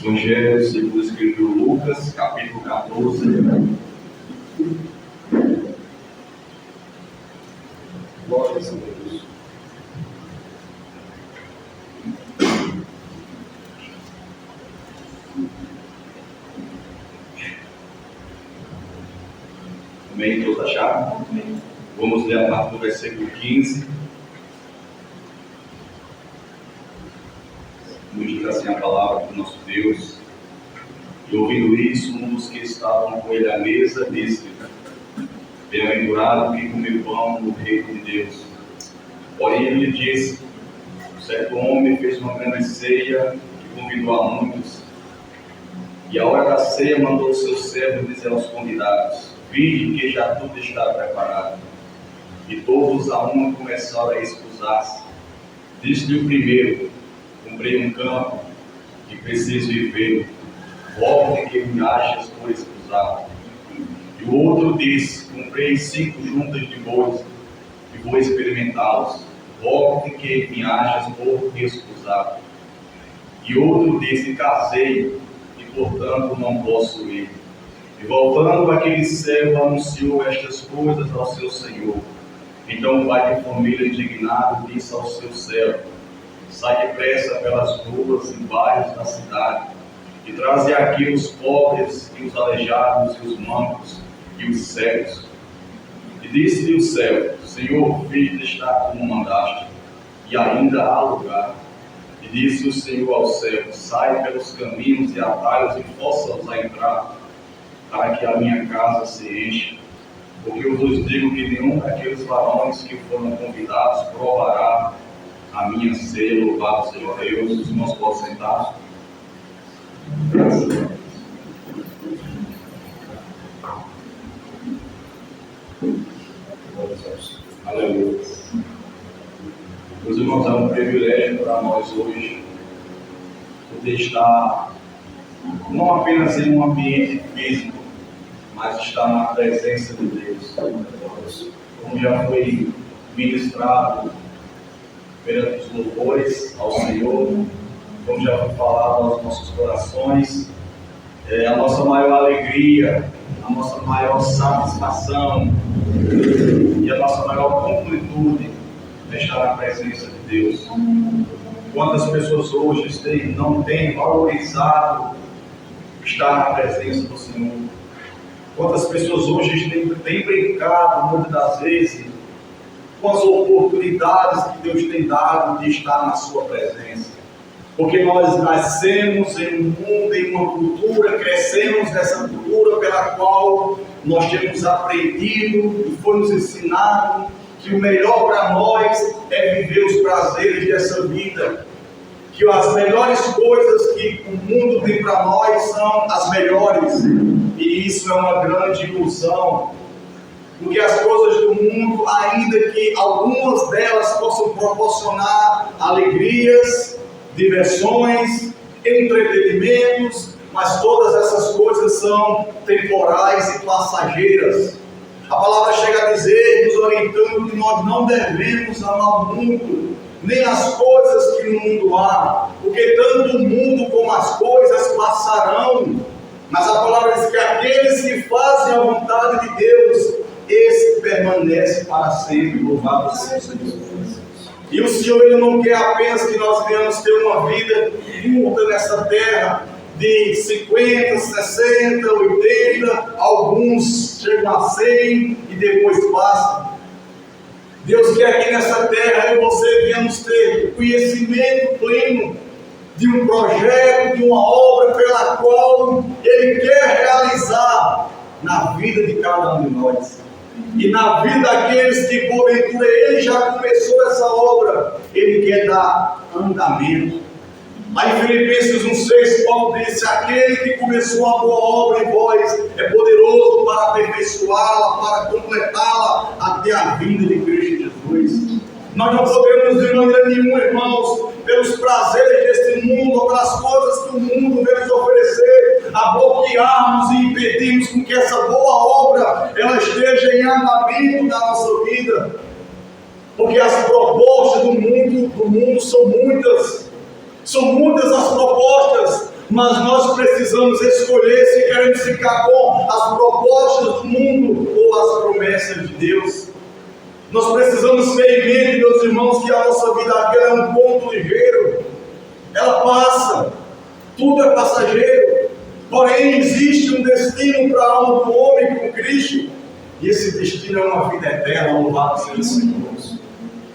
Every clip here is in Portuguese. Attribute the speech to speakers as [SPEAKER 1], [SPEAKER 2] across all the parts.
[SPEAKER 1] Evangelho segundo escreveu Lucas, capítulo 14. Glória a Deus. Amém? Todos acharam? Amém. Vamos ler a partir do versículo 15. Nos diz assim a palavra do nosso Deus. E ouvindo isso, um dos que estavam com ele à mesa disse: Bem-aventurado que comeu pão no reino de Deus. Porém ele lhe disse: certo homem fez uma grande ceia que convidou a muitos. E à hora da ceia mandou seus servos dizer aos convidados: vinde que já tudo está preparado. E todos a uma começaram a excusar-se. Disse-lhe o primeiro: comprei um campo e preciso ir vê-lo. Volte que me achas por excusado. E o outro disse: comprei 5 juntas de bois e vou experimentá-los. Volte que me achas por excusado. E outro disse: casei e portanto não posso ir. E voltando aquele servo anunciou estas coisas ao seu senhor. Então o pai de família indignado disse ao seu servo: sai depressa pelas ruas e bairros da cidade, e traze aqui os pobres e os aleijados e os mancos e os cegos. E disse-lhe o servo: Senhor, fiz estar como mandaste, e ainda há lugar. E disse o Senhor ao servo: sai pelos caminhos e atalhos e força-os a entrar, para que a minha casa se encha. Porque eu vos digo que nenhum daqueles varões que foram convidados provará a minha ceia. Louvado seja Deus. Os irmãos podem sentar. Graças a Deus. Aleluia. Meus irmãos, é um privilégio para nós hoje poder estar não apenas em um ambiente físico, mas estar na presença de Deus. Como já foi ministrado perante os louvores ao Senhor, como já foi falado aos nossos corações, a nossa maior alegria, a nossa maior satisfação e a nossa maior completude é estar na presença de Deus. Quantas pessoas hoje não têm valorizado estar na presença do Senhor? Quantas pessoas hoje têm brincado, muitas das vezes, com as oportunidades que Deus tem dado de estar na sua presença? Porque nós nascemos em um mundo, em uma cultura, crescemos nessa cultura pela qual nós temos aprendido e foi nos ensinado que o melhor para nós é viver os prazeres dessa vida, que as melhores coisas que o mundo tem para nós são as melhores, e isso é uma grande ilusão. Porque as coisas do mundo, ainda que algumas delas possam proporcionar alegrias, diversões, entretenimentos, mas todas essas coisas são temporais e passageiras. A palavra chega a dizer, nos orientando, que nós não devemos amar o mundo, nem as coisas que no mundo há, porque tanto o mundo como as coisas passarão, mas a palavra diz que aqueles que fazem a vontade de Deus, esse permanece para sempre. Louvado seja Deus. E o Senhor, Ele não quer apenas que nós venhamos ter uma vida curta nessa terra, de 50, 60, 80, alguns chegam a 100 e depois passam. Deus quer que nessa terra eu e você venhamos ter conhecimento pleno de um projeto, de uma obra pela qual Ele quer realizar na vida de cada um de nós. E na vida daqueles que porventura Ele já começou essa obra, Ele quer dar andamento. Lá em Filipenses 1,6, Paulo disse: aquele que começou a boa obra em vós é poderoso para aperfeiçoá-la, para completá-la até a vinda de Cristo Jesus. Nós não podemos de maneira nenhuma, irmãos, pelos prazeres deste mundo, ou pelas coisas que o mundo vem nos oferecer, a bloquearmos e impedirmos com que essa boa obra ela esteja em andamento da nossa vida. Porque as propostas do mundo são muitas. São muitas as propostas,
[SPEAKER 2] mas nós precisamos escolher se queremos ficar com as propostas do mundo ou as promessas de Deus. Nós precisamos ter em mente, meus irmãos, que a nossa vida aqui é um ponto ligeiro, ela passa, tudo é passageiro, porém existe um destino para a alma do homem com Cristo, e esse destino é uma vida eterna, louvado seja o Senhor.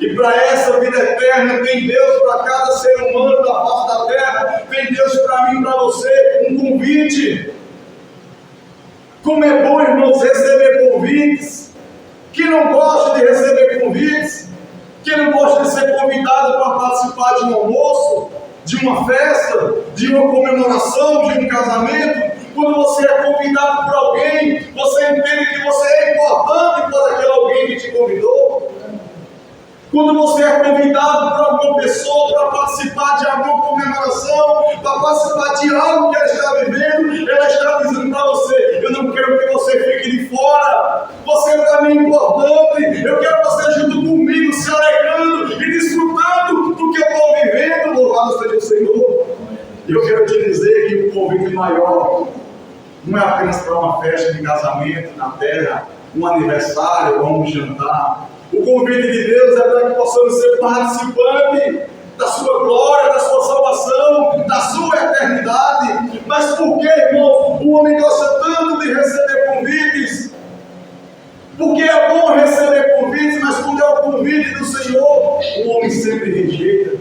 [SPEAKER 2] E para essa vida eterna tem Deus para cada ser humano da face da terra, tem Deus para mim e para você um convite. Como é bom, irmãos, receber convites. Quem não gosta de receber convites? Quem não gosta de ser convidado para participar de um almoço, de uma festa, de uma comemoração, de um casamento? Quando você é convidado por alguém, você entende que você é importante para aquele alguém que te convidou. Quando você é convidado por alguma pessoa para participar de alguma comemoração, para participar de algo que ela está vivendo, ela está dizendo para você: eu não quero que você fique de fora, você é para mim importante, eu quero você junto comigo, se alegrando e desfrutando do que eu estou vivendo, louvado seja o Senhor. E eu quero te dizer que o convite maior não é apenas para uma festa de casamento na terra, um aniversário ou um jantar. O convite de Deus é para que possamos ser participantes da sua glória, da sua salvação, da sua eternidade. Mas por que, irmãos, o homem gosta tanto de receber convites? Porque é bom receber convites, mas quando é o convite do Senhor, o homem sempre rejeita.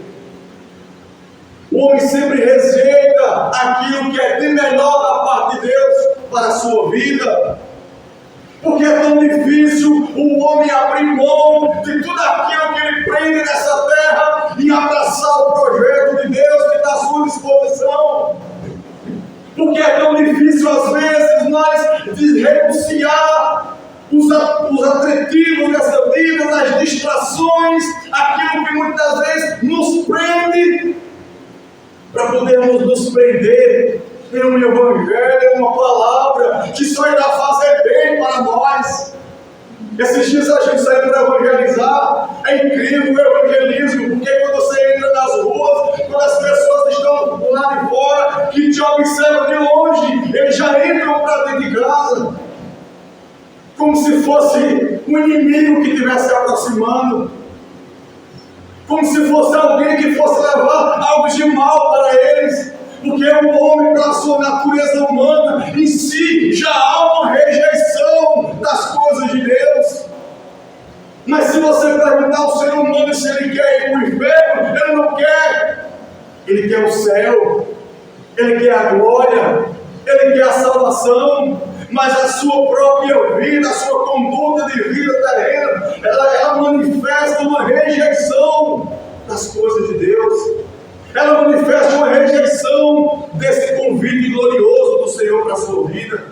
[SPEAKER 2] O homem sempre rejeita aquilo que é de melhor da parte de Deus para a sua vida. Porque é tão difícil o homem abrir mão de tudo aquilo que ele prende nessa terra e abraçar o projeto de Deus que está à sua disposição. Porque é tão difícil às vezes nós renunciar os atrativos dessa vida, as distrações, aquilo que muitas vezes nos prende, para podermos nos prender. Tem um evangelho, uma palavra que só irá fazer bem para nós. Esses dias a gente saiu para evangelizar. É incrível o evangelismo, porque quando você entra nas ruas, quando as pessoas estão lá de fora, que te observam de longe, eles já entram para dentro de casa, como se fosse um inimigo que estivesse se aproximando, como se fosse alguém que fosse levar algo de mal para eles. Porque o homem, pela sua natureza humana, em si, já há uma rejeição das coisas de Deus. Mas se você perguntar ao ser humano se ele quer ir para o inferno, ele não quer. Ele quer o céu, ele quer a glória, ele quer a salvação. Mas a sua própria vida, a sua conduta de vida terrena, ela manifesta uma rejeição das coisas de Deus. Ela manifesta uma rejeição desse convite glorioso do Senhor para a sua vida.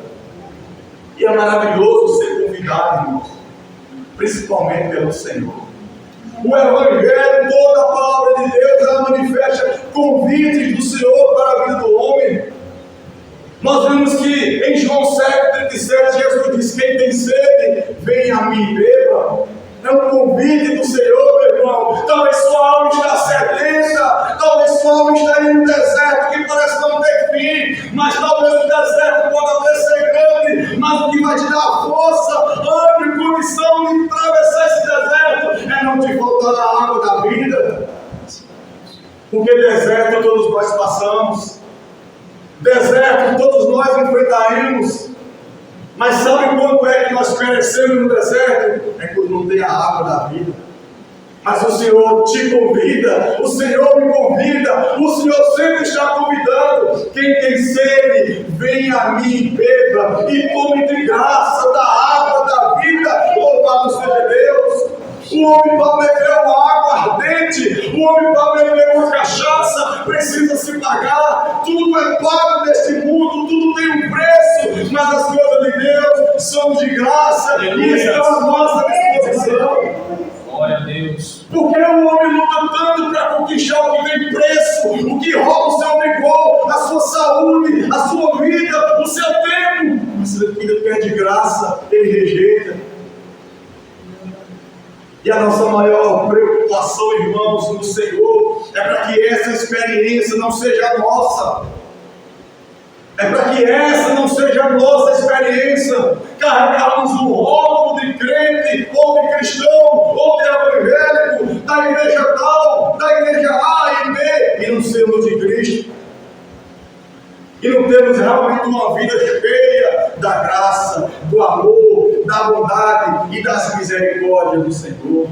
[SPEAKER 2] E é maravilhoso ser convidado, irmãos, principalmente pelo Senhor. O Evangelho, toda a palavra de Deus, ela manifesta convites do Senhor para a vida do homem. Nós vemos que em João 7,37, Jesus diz: quem tem sede, venha a mim e beba. É um convite do Senhor, meu irmão. Talvez sua alma está sedenta, talvez sua alma está em um deserto que parece não ter fim, mas talvez o deserto pode até ser grande, mas o que vai te dar força, ânimo e condição de atravessar esse deserto é não te faltar a água da vida. Porque deserto todos nós passamos, deserto todos nós enfrentaremos. Mas sabe quando é que nós perecemos no deserto? É quando não tem a água da vida. Mas o Senhor te convida, o Senhor me convida, o Senhor sempre está convidando. Quem tem sede, venha a mim e beba, e tome de graça da água da vida. Louvado seja Deus. O homem para beber uma água ardente, o homem para beber uma cachaça, precisa se pagar. Tudo é pago neste mundo, tudo tem um preço, mas as coisas de Deus são de graça. Aleluia. E estão à nossa disposição.
[SPEAKER 3] Glória a Deus.
[SPEAKER 2] Porque o homem luta tanto para conquistar o que tem preço, o que rouba o seu vigor, a sua saúde, a sua vida, o seu tempo. Mas ele pede graça, ele rejeita. E a nossa maior preocupação, irmãos, no Senhor, é para que essa experiência não seja nossa. que essa não seja a nossa experiência, carregarmos o rótulo de crente, ou de cristão, ou de evangélico, da igreja tal, da igreja A e B, e não sermos de Cristo, e não temos realmente uma vida cheia da graça, do amor, da bondade e das misericórdias do Senhor.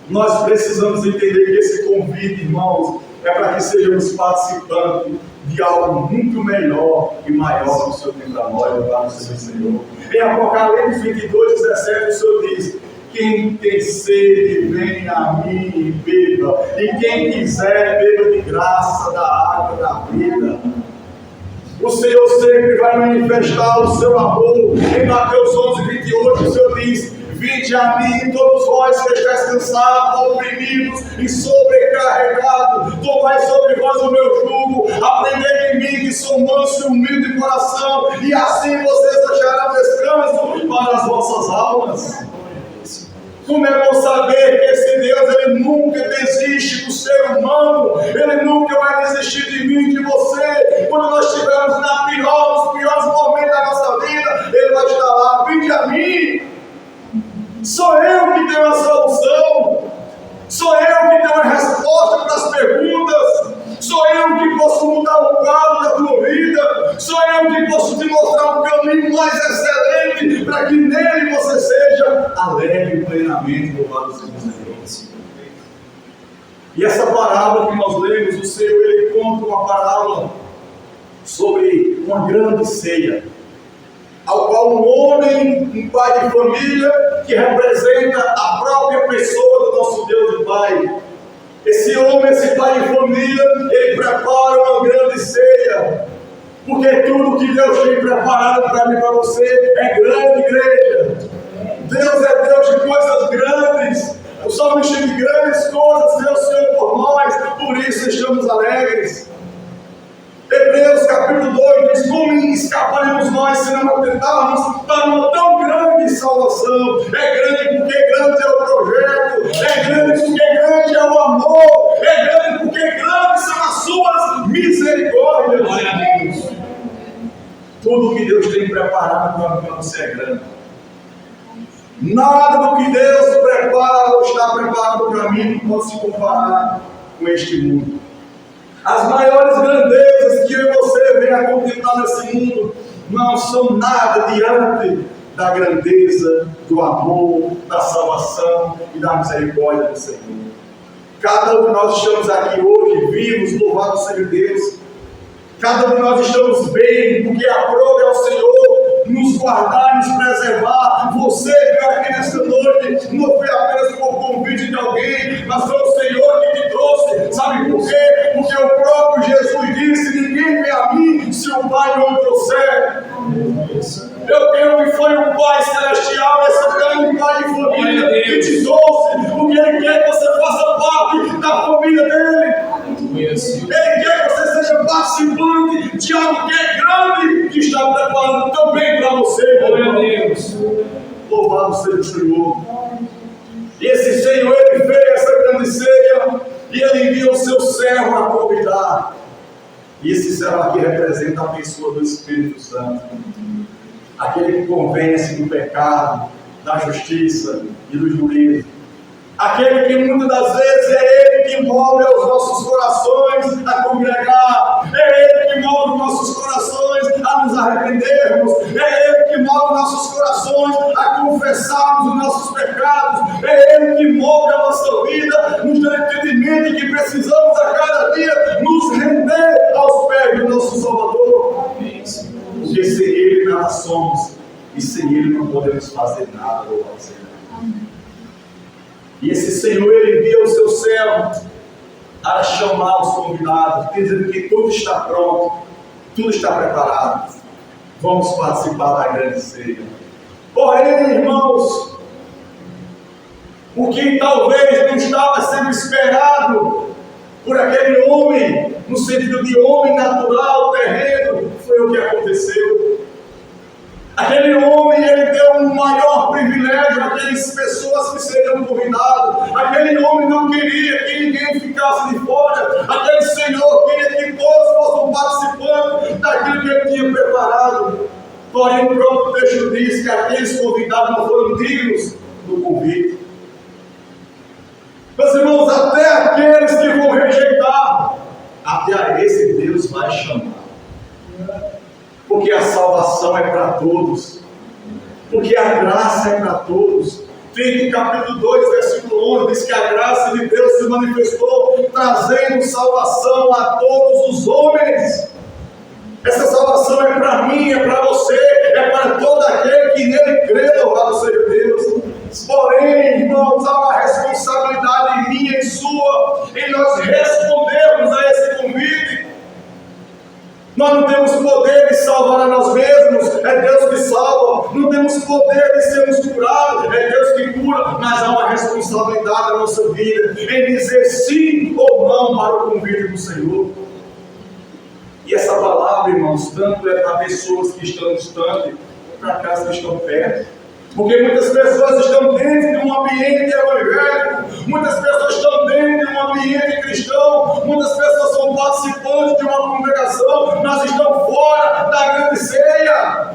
[SPEAKER 2] Nós precisamos entender que esse convite, irmãos, é para que sejamos participantes de algo muito melhor e maior que o Senhor tem para nós, louvado seja o Senhor. Em Apocalipse 22, 17, o Senhor diz: quem tem sede, venha a mim e beba, e quem quiser, beba de graça da água da vida. O Senhor sempre vai manifestar o seu amor. Em Mateus 11, 28, o Senhor diz: vinde a mim, todos vós que estáis cansados, oprimidos e sobrecarregados, tomai sobre vós o meu jugo, aprendei de mim que sou manso e humilde de coração, e assim vocês acharão descanso para as vossas almas. Como é bom saber que esse Deus, Ele nunca desiste do ser humano, Ele nunca vai desistir de mim, de você. Quando nós estivermos nos piores momentos da nossa vida, Ele vai estar lá: vinde a mim. Sou eu que tenho a solução, sou eu que tenho a resposta para as perguntas, sou eu que posso mudar o quadro da tua vida, sou eu que posso te mostrar um caminho mais excelente para que nele você seja alegre plenamente, louvado seja o Senhor. E essa parábola que nós lemos, o Senhor, Ele conta uma parábola sobre uma grande ceia, ao qual um homem, um pai de família, que representa a própria pessoa do nosso Deus e Pai. Esse homem, esse pai de família, ele prepara uma grande ceia, porque tudo que Deus tem preparado para mim e para você é grande, igreja. Deus é Deus de coisas grandes. O salmista de grandes coisas fez o Senhor por nós, por isso estamos alegres. Hebreus capítulo 2 diz: como escaparemos nós se não atentarmos para uma tão grande salvação? É grande porque grande é o projeto, é grande porque grande é o amor, é grande porque grandes são as suas misericórdias.
[SPEAKER 3] Glória a Deus.
[SPEAKER 2] Tudo que Deus tem preparado para você é grande. Nada do que Deus prepara ou está preparado para mim pode se comparar com este mundo. As maiores grandezas que eu e você venham a contemplar nesse mundo não são nada diante da grandeza, do amor, da salvação e da misericórdia do Senhor. Cada um de nós estamos aqui hoje vivos, louvado seja Deus. Cada um de nós estamos bem, porque aprove ao Senhor nos guardar e nos preservar. Você veio aqui nesta noite, não foi apenas por convite de alguém, mas foi o Senhor que te trouxe. Sabe por quê? Porque o próprio Jesus disse: ninguém vem a mim se o Pai não o trouxer. Eu creio que foi o Pai Celestial, esse grande Pai de família, que te trouxe, porque Ele quer que você faça parte da família dEle. Ele quer que você seja participante de algo que é grande, que está preparado também para você.
[SPEAKER 3] Glória a Deus.
[SPEAKER 2] Louvado seja o Senhor. E esse Senhor, Ele fez essa grande ceia, e Ele envia o seu servo a convidar. E esse servo aqui representa a pessoa do Espírito Santo, aquele que convence do pecado, da justiça e do juízo, aquele que muitas das vezes é Ele que move os nossos corações a congregar, é Ele que move os nossos corações a nos arrependermos, é Ele que move nossos corações a confessarmos os nossos pecados, é Ele que move a nossa vida, nos dando entendimento que precisamos a cada dia nos render aos pés do nosso Salvador, porque sem Ele nada somos, e sem Ele não podemos fazer nada, louvado seja Deus. E esse Senhor, Ele envia o seu servo para chamar os convidados, dizendo que tudo está pronto, tudo está preparado. Vamos participar da grande ceia. Porém, irmãos, o que talvez não estava sendo esperado por aquele homem, no sentido de homem natural, terreno, foi o que aconteceu. Aquele homem, ele deu um maior privilégio àquelas pessoas que seriam convidadas. Aquele homem não queria que ninguém ficasse de fora. Aquele Senhor queria que todos fossem participantes daquilo que ele tinha preparado. Porém, o próprio texto diz que aqueles convidados não foram dignos do convite. Meus irmãos, até aqueles que vão rejeitar, até a esse Deus vai chamar. Porque a salvação é para todos. Porque a graça é para todos. Tito capítulo 2, versículo 11, diz que a graça de Deus se manifestou, trazendo salvação a todos os homens. Essa salvação é para mim, é para você, é para todo aquele que nele crê, louvado seja Deus. Porém, irmãos, há uma responsabilidade minha e sua em nós respondermos a esse convite. Nós não temos poder de salvar a nós mesmos, é Deus que salva. Não temos poder de sermos curados, é Deus que cura. Mas há uma responsabilidade na nossa vida em dizer sim ou não para o convite do Senhor. E essa palavra, irmãos, tanto é para pessoas que estão distantes, para aquelas que estão perto. Porque muitas pessoas estão dentro de um ambiente evangélico, muitas pessoas estão dentro de um ambiente cristão, muitas pessoas são participantes de uma congregação, mas estão fora da grande ceia,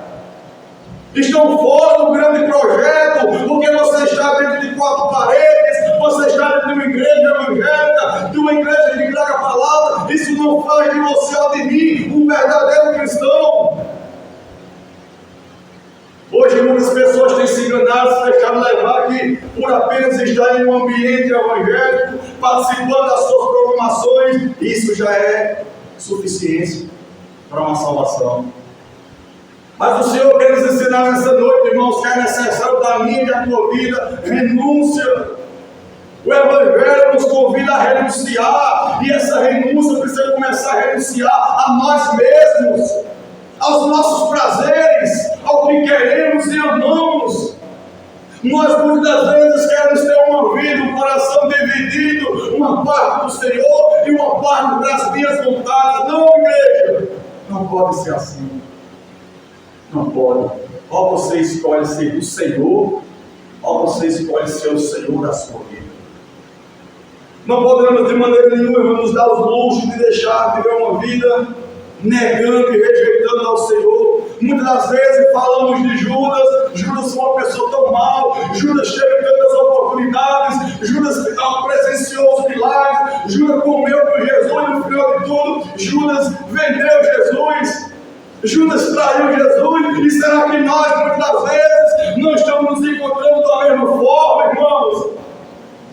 [SPEAKER 2] estão fora do grande projeto, porque você está dentro de quatro paredes, você está dentro de uma igreja evangélica, de uma igreja que prega a palavra. Isso não faz de você ou de mim um verdadeiro cristão. Hoje muitas pessoas têm se enganado, se deixado levar aqui por apenas estar em um ambiente evangélico, participando das suas programações. Isso já é suficiência para uma salvação. Mas o Senhor quer nos ensinar nessa noite, irmãos, que é necessário da minha e da tua vida renúncia. O Evangelho nos convida a renunciar, e essa renúncia precisa começar a renunciar a nós mesmos, aos nossos prazeres, ao que queremos e amamos. Nós muitas vezes queremos ter uma vida, um coração dividido, uma parte do Senhor e uma parte das minhas vontades. Não, igreja, não pode ser assim. Não pode. Ou você escolhe ser o Senhor, ou você escolhe ser o Senhor da sua vida. Não podemos de maneira nenhuma nos dar os luxos de deixar de viver uma vida negando e rejeitando ao Senhor. Muitas das vezes falamos de Judas. Judas foi uma pessoa tão mal. Judas teve tantas oportunidades. Judas presenciou os milagres. Judas comeu com Jesus e no final de tudo, Judas vendeu Jesus. Judas traiu Jesus. E será que nós, muitas das vezes, não estamos nos encontrando da mesma forma, irmãos?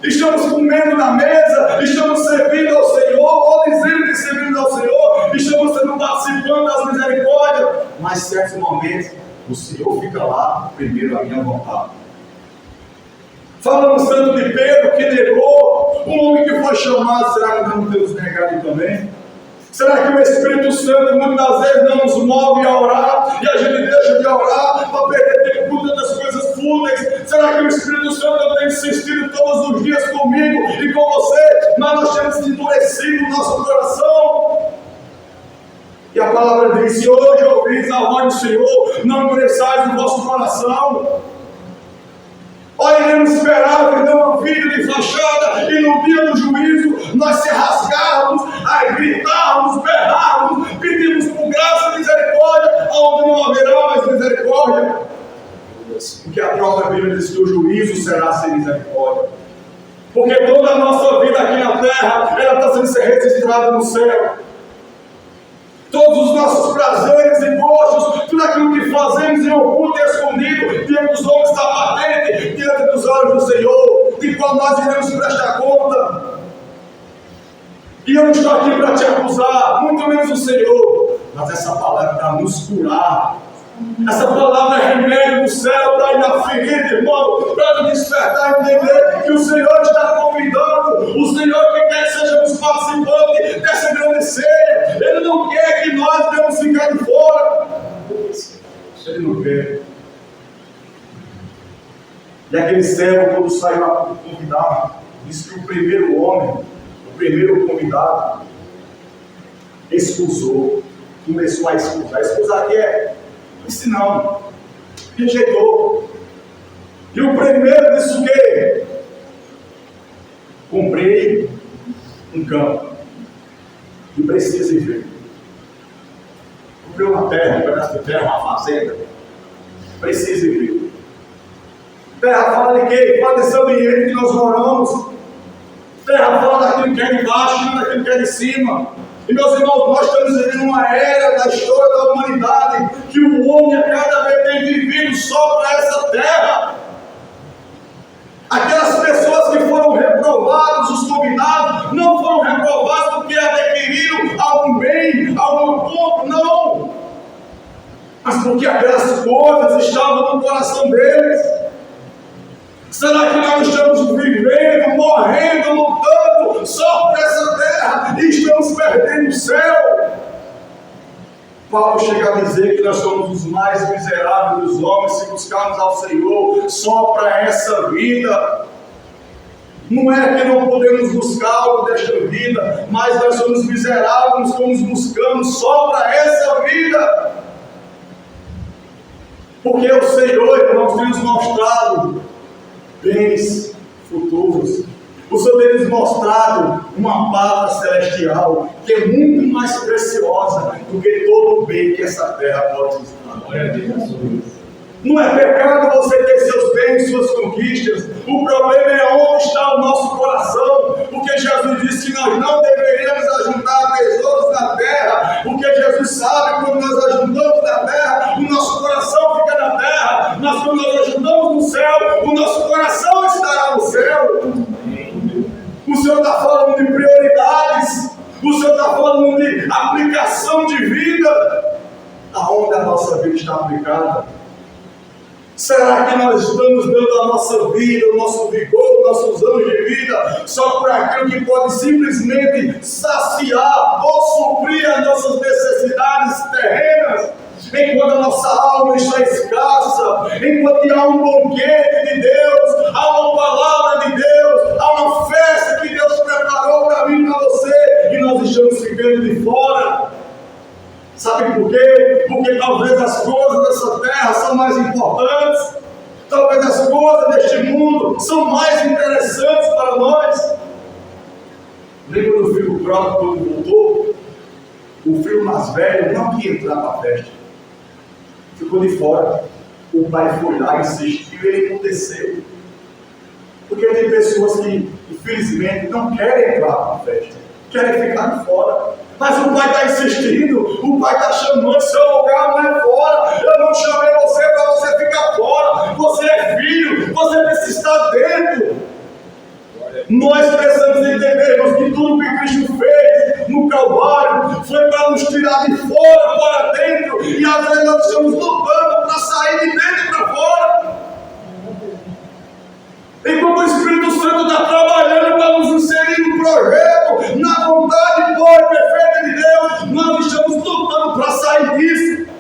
[SPEAKER 2] Estamos comendo na mesa, estamos servindo ao Senhor, ou dizendo que servimos ao Senhor, estamos participando das misericórdias, mas em certos momentos o Senhor fica lá, primeiro a minha vontade. Falamos tanto de Pedro que negou, um homem que foi chamado, será que não temos negado também? Será que o Espírito Santo muitas das vezes não nos move a orar e a gente deixa de orar para perder tempo com tantas coisas fúteis? Será que o Espírito Santo não tem insistido todos os dias comigo e com você, mas nós temos endurecido o nosso coração? E a palavra diz: se hoje ouvis a voz do Senhor, não endureçais o vosso coração. Olha, iremos esperar viver uma vida de fachada e no dia do juízo nós se rasgarmos, gritarmos, berrarmos, pedimos por graça e misericórdia, onde não haverá mais misericórdia. Porque a própria Bíblia diz que o juízo será sem misericórdia. Porque toda a nossa vida aqui na terra, ela está sendo registrada no céu. Todos os nossos prazeres e gostos, tudo aquilo que fazemos em oculto e escondido, diante dos homens está patente, diante dos olhos do Senhor, de qual nós iremos prestar conta. E eu não estou aqui para te acusar, muito menos o Senhor, mas essa palavra é para nos curar. Essa palavra é remédio do céu para ir na ferida, irmão, para nos despertar e entender que o Senhor está convidando, o Senhor que quer que sejamos participantes dessa grande ceia. Ele não quer que nós devemos ficar de fora. Ele não quer. E aquele servo, quando saiu a convidar, disse que o primeiro homem, o primeiro convidado, excusou, começou a excusar. Excusar aqui é disse não, rejeitou. E o primeiro disse o quê? Comprei um campo e preciso ir ver. vê uma terra, um pedaço de terra, uma fazenda, precisa ver. Terra fala de quê? Fala desse ambiente que nós moramos. Terra fala daquilo que é de baixo, não daquilo que é de cima. E meus irmãos, nós estamos vivendo uma era da história da humanidade que o homem a cada vez tem vivido só para essa terra. Aquelas pessoas que foram reprovados, os convidados, não foram reprovados porque adquiriram algum bem, algum ponto, não. Mas porque aquelas coisas estavam no coração deles. Será que nós estamos vivendo, morrendo, lutando só por essa terra e estamos perdendo o céu? Paulo chega a dizer que nós somos os mais miseráveis dos homens se buscarmos ao Senhor só para essa vida. Não é que não podemos buscar algo desta vida, mas nós somos miseráveis quando nos buscamos só para essa vida. Porque o Senhor, irmãos, tem nos mostrado bens futuros. O Senhor tem nos mostrado uma pátria celestial que é muito mais preciosa do que todo o bem que essa terra pode nos dar.
[SPEAKER 3] Glória a Deus.
[SPEAKER 2] Não é pecado você ter seus bens, suas conquistas. O problema é onde está o nosso coração. Porque Jesus disse que nós não deveríamos ajuntar tesouros na terra. Porque Jesus sabe que quando nós ajuntamos na terra, o nosso coração fica na terra. Mas quando nós ajuntamos no céu, o nosso coração estará no céu. O Senhor está falando de prioridades. O Senhor está falando de aplicação de vida. Aonde a nossa vida está aplicada? Será que nós estamos dando a nossa vida, o nosso vigor, nossos anos de vida, só por aquilo que pode simplesmente saciar ou suprir as nossas necessidades terrenas? Enquanto a nossa alma está escassa, enquanto há um banquete de Deus, há uma palavra de Deus, há uma festa que Deus preparou para mim e para você, e nós estamos ficando de fora. Sabe por quê? Porque talvez as coisas dessa terra são mais importantes, talvez as coisas deste mundo são mais interessantes para nós. Lembra do filho próprio quando voltou? O filho mais velho não queria entrar na festa, ficou de fora. O pai foi lá, insistiu e ele aconteceu. Porque tem pessoas que, infelizmente, não querem entrar na festa, querem ficar de fora. Mas o pai está insistindo, o pai está chamando, seu lugar não é fora. Eu não chamei você para você ficar fora. Você é filho, você precisa estar dentro. Nós precisamos entender, irmãos, que tudo que Cristo fez no Calvário foi para nos tirar de fora para dentro. E às vezes nós estamos lutando para sair de dentro para fora. Enquanto o Espírito Santo está trabalhando para nos inserir no projeto, na vontade boa e perfeita de Deus, nós estamos lutando para sair disso.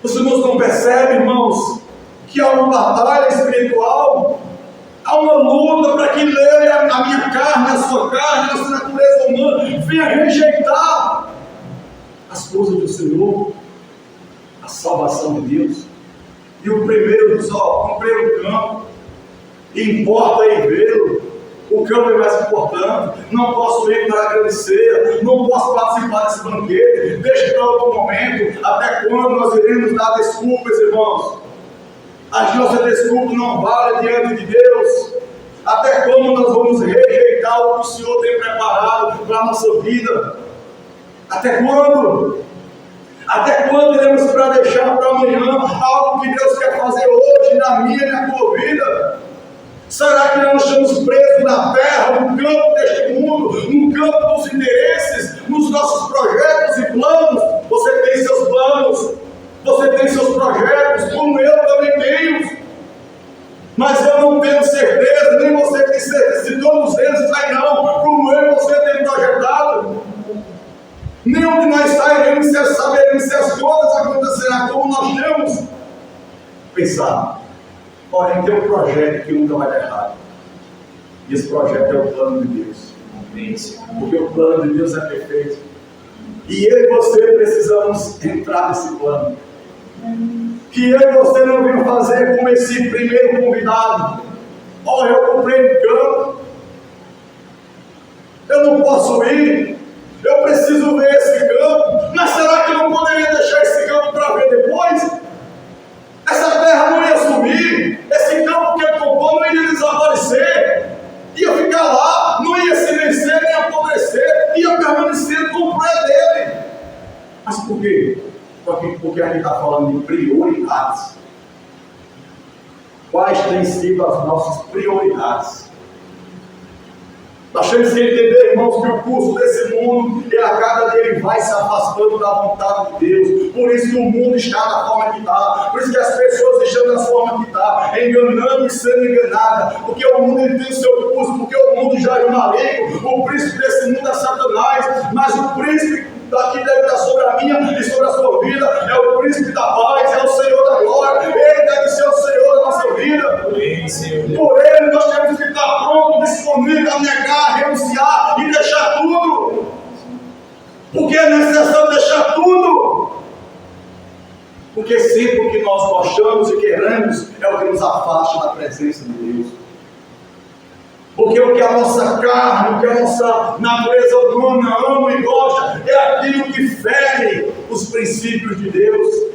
[SPEAKER 2] Os irmãos não percebem, irmãos, que há uma batalha espiritual, há uma luta para que a minha carne, a sua carne, a nossa natureza humana venha rejeitar as coisas do Senhor, a salvação de Deus. E o primeiro campo, importa ir vê-lo. O campo é mais importante. Não posso ir para a grande ceia, não posso participar desse banquete. Deixa para outro momento. Até quando nós iremos dar desculpas, irmãos? As nossas desculpas não valem diante de Deus. Até quando nós vamos rejeitar o que o Senhor tem preparado para a nossa vida? Até quando? Até quando iremos para deixar para amanhã algo que Deus quer fazer hoje na minha e na tua vida? Será que nós estamos presos na terra, no campo deste mundo, no campo dos interesses, nos nossos projetos e planos? Você tem seus planos, você tem seus projetos, como eu também tenho. Mas eu não tenho certeza, nem você tem certeza, se todos eles sairão como eu e você tem projetado. Nem onde nós sairemos, saberemos se as coisas acontecerão como nós temos pensado. Porém, tem um projeto que nunca vai dar errado. E esse projeto é o plano de Deus. Porque o plano de Deus é perfeito. E eu e você precisamos entrar nesse plano. Que eu e você não venham fazer como esse primeiro convidado. Eu comprei um campo, eu não posso ir. Eu preciso ver esse campo, mas será que eu não poderia deixar esse campo para ver depois? Essa terra não ia sumir, esse campo que ele comprou não ia desaparecer, ia ficar lá, não ia se vencer nem apodrecer, ia permanecer como é dele. Mas por quê? Porque a gente está falando de prioridades. Quais têm sido as nossas prioridades? Nós temos que entender, irmãos, que o curso desse mundo, ele a cada dia ele vai se afastando da vontade de Deus. Por isso que o mundo está da forma que está. Por isso que as pessoas estão da forma que está, enganando e sendo enganadas. Porque o mundo ele tem o seu curso, porque o mundo já é maligno. O príncipe desse mundo é Satanás, mas o príncipe daqui deve estar sobre a minha e sobre a sua vida. É o príncipe da paz, é o Senhor da glória. Ele deve ser o Senhor da nossa vida. Por ele nós temos que estar pronto, disponível a negar, renunciar e deixar tudo. Porque é necessário deixar tudo. Porque sempre o que nós gostamos e queremos é o que nos afasta da presença de Deus. Porque o que a nossa carne, o que a nossa natureza humana ama e gosta, é aquilo que fere os princípios de Deus.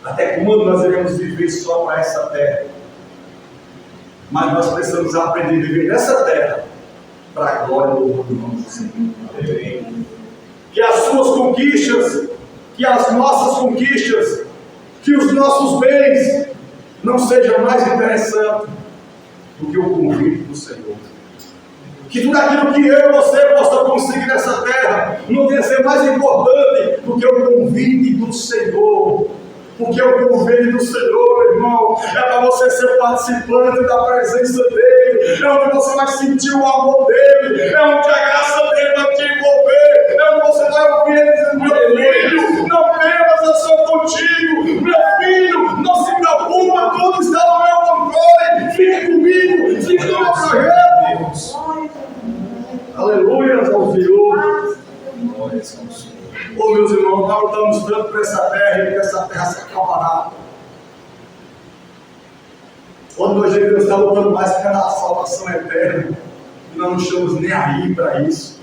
[SPEAKER 2] Até quando nós iremos viver só para essa terra? Mas nós precisamos aprender a viver nessa terra para a glória do nome do Senhor. Que as suas conquistas, que as nossas conquistas, que os nossos bens não sejam mais interessantes do que o convite do Senhor. Que tudo aquilo que eu e você possa conseguir nessa terra não tenha ser mais importante do que o convite do Senhor. Porque o convite do Senhor, irmão, é para você ser participante da presença dEle, é onde você vai sentir o amor dEle, é onde a graça dEle vai te envolver, é onde você vai ouvir Ele dizendo: meu filho, não temas, eu sou contigo, meu filho, não se preocupa, tudo está no meu controle, fique comigo, fique no meu projeto. Aleluia ao Senhor. Oh, meus irmãos, nós lutamos tanto por essa terra e que essa terra se acabará. Quando nós devemos estar lutando mais pela salvação eterna, e nós não estamos nem aí para isso.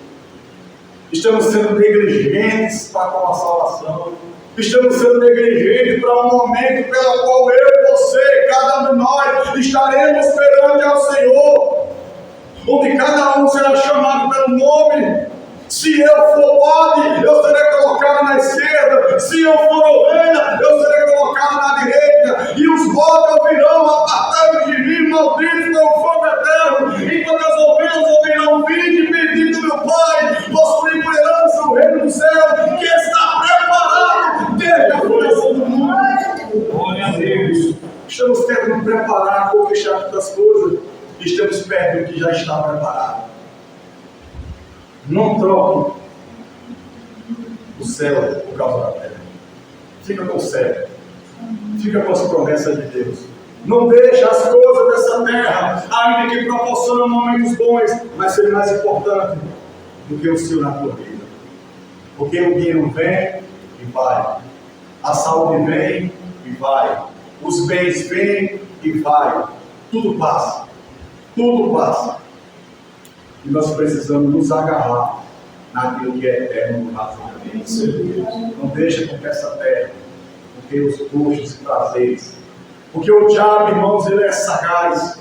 [SPEAKER 2] Estamos sendo negligentes para com a salvação. Estamos sendo negligentes para um momento pelo qual eu e você, cada um de nós, estaremos perante ao Senhor, onde cada um será chamado pelo nome. Se eu for bode, eu serei colocado na esquerda. Se eu for ovelha, eu serei colocado na direita. E os bodes ouvirão: apartai-vos de mim, malditos pelo fogo eterno. Enquanto as ovelhas ouvirão: vinde, bendito meu Pai, possuir por herança o reino do céu, que está preparado desde a fundação do mundo.
[SPEAKER 3] Glória a Deus.
[SPEAKER 2] Estamos querendo preparar, conquistar todas as coisas. Estamos perto do que já está preparado. Não troque o céu por causa da terra. Fica com o céu. Fica com as promessas de Deus. Não deixe as coisas dessa terra, ainda que proporcionam momentos bons, mas ser mais importante do que o Senhor na tua vida. Porque o dinheiro vem e vai. A saúde vem e vai. Os bens vêm e vai. Tudo passa. Tudo passa. E nós precisamos nos agarrar naquilo que é eterno no nosso Deus. Não deixa com que essa terra, porque os gostos e prazeres. Porque o diabo, irmãos, ele é sagaz.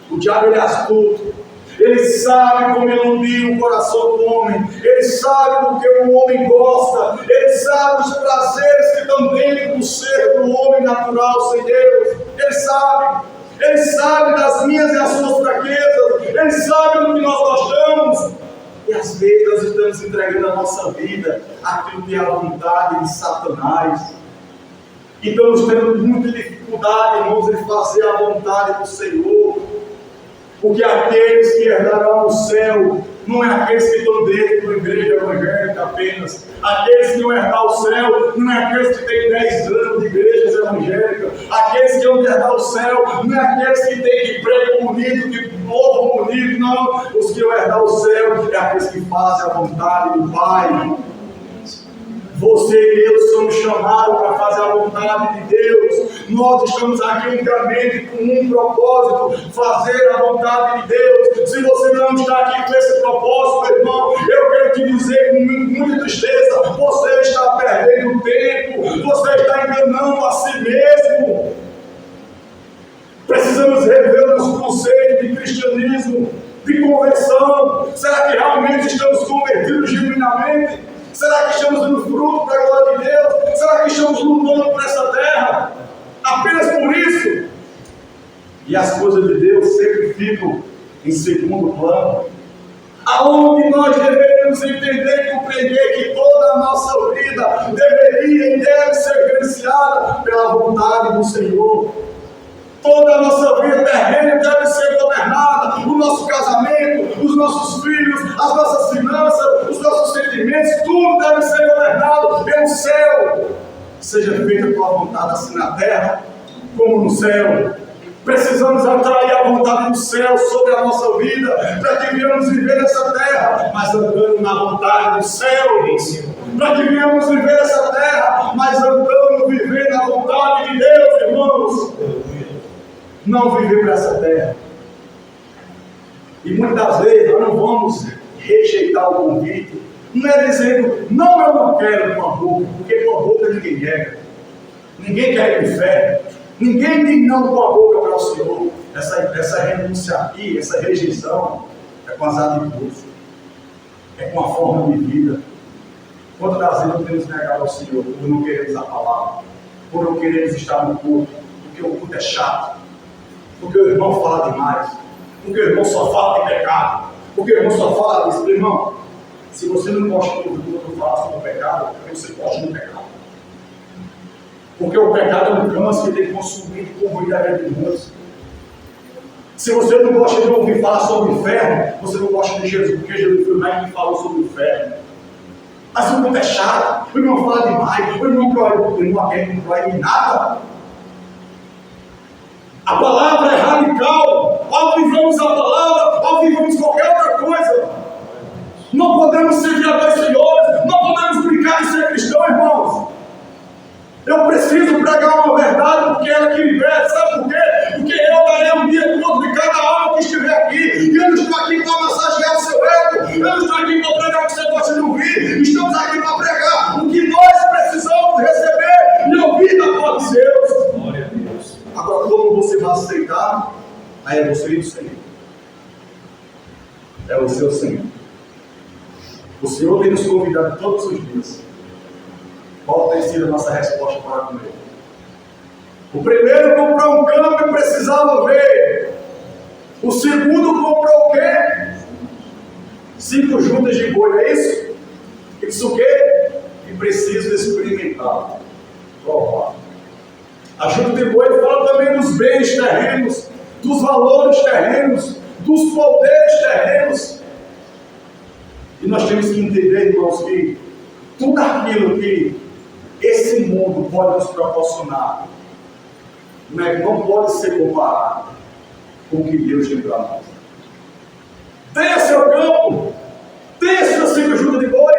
[SPEAKER 2] O diabo, ele é astuto. Ele sabe como iludir o coração do homem. Ele sabe do que o homem gosta. Ele sabe os prazeres que estão dentro do ser do homem natural sem Deus. Ele sabe. Ele sabe das minhas e as suas fraquezas. Ele sabe do que nós gostamos. E às vezes nós estamos entregando a nossa vida àquilo que é a vontade de Satanás. E estamos tendo muita dificuldade, irmãos, de fazer a vontade do Senhor. Porque aqueles que herdarão o céu não é aqueles que estão dentro da igreja evangélica apenas. Aqueles que vão herdar o céu não é aqueles que têm 10 anos de igrejas evangélicas. Aqueles que vão herdar o céu não é aqueles que têm que prego bonito, que povo bonito, não. Os que vão herdar o céu é aqueles que fazem a vontade do Pai. Você e eu somos chamados para fazer a vontade de Deus. Nós estamos aqui unicamente com um propósito: fazer a vontade de Deus. Se você não está aqui com esse propósito, meu irmão, eu quero te dizer com muita tristeza: você está perdendo tempo, você está enganando a si mesmo. Precisamos rever o nosso conceito de cristianismo, de conversão. Será que realmente estamos convertidos genuinamente? Será que estamos dando fruto para a glória de Deus? Será que estamos lutando por essa terra apenas por isso? E as coisas de Deus sempre ficam em segundo plano. Aonde nós deveríamos entender e compreender que toda a nossa vida deveria e deve ser gerenciada pela vontade do Senhor. Toda a nossa vida terrena deve ser governada, o nosso casamento, os nossos filhos, as nossas finanças, os nossos sentimentos, tudo deve ser governado pelo céu. Seja feita a tua vontade assim na terra como no céu. Precisamos atrair a vontade do céu sobre a nossa vida, para que venhamos viver nessa terra, mas andando na vontade do céu. Para que venhamos viver nessa terra, mas andando, viver na vontade de Deus, irmãos. Não viver para essa terra. E muitas vezes nós não vamos rejeitar o convite. Não é dizendo, não, eu não quero com a boca, porque com a boca ninguém quer. Ninguém quer ir para o inferno. Ninguém diz não com a boca para o Senhor. Essa renúncia aqui, essa rejeição, é com as atitudes, é com a forma de vida. Quantas das vezes nós temos negado ao Senhor por não queremos a palavra, por não queremos estar no culto, porque o culto é chato, porque o irmão fala demais, porque o irmão só fala de pecado, porque o irmão só fala disso. Irmão, se você não gosta do culto eu falar sobre o pecado, porque você gosta do pecado. Porque o pecado é um câncer que tem consumido e corroído a vida de muitos. Se você não gosta de ouvir falar sobre o inferno, você não gosta de Jesus, porque Jesus foi mais que falou sobre o inferno. Mas o mundo é chato, o irmão fala demais, o irmão não proíbe nada. A palavra é radical. Ao vivermos a palavra, ao vivermos qualquer outra coisa. Não podemos servir a dois senhores, não podemos brincar de ser cristão, irmãos. Eu preciso pregar uma verdade, porque ela que liberta. Sabe por quê? Porque eu darei um dia todo de cada alma que estiver aqui. E eu não estou aqui para massagear o seu ego. Eu não estou aqui para pregar o que você gosta de ouvir. Estamos aqui para pregar o que nós precisamos receber e ouvir da voz de Deus.
[SPEAKER 3] Glória a Deus.
[SPEAKER 2] Agora, como você vai aceitar? Aí é você e o Senhor. É o seu Senhor. O Senhor tem nos convidado todos os dias. Qual tem sido a nossa resposta para com Ele? O primeiro comprou um campo e precisava ver. O segundo comprou o quê? 5 juntas de boi, é isso? Isso o quê? E preciso experimentar. Provar. A junta de boi fala também dos bens terrenos, dos valores terrenos, dos poderes terrenos. E nós temos que entender, irmãos, que tudo aquilo que esse mundo pode nos proporcionar não pode ser comparado com o que Deus tem para nós. Tenha seu campo, tenha suas 5 juntas de boi,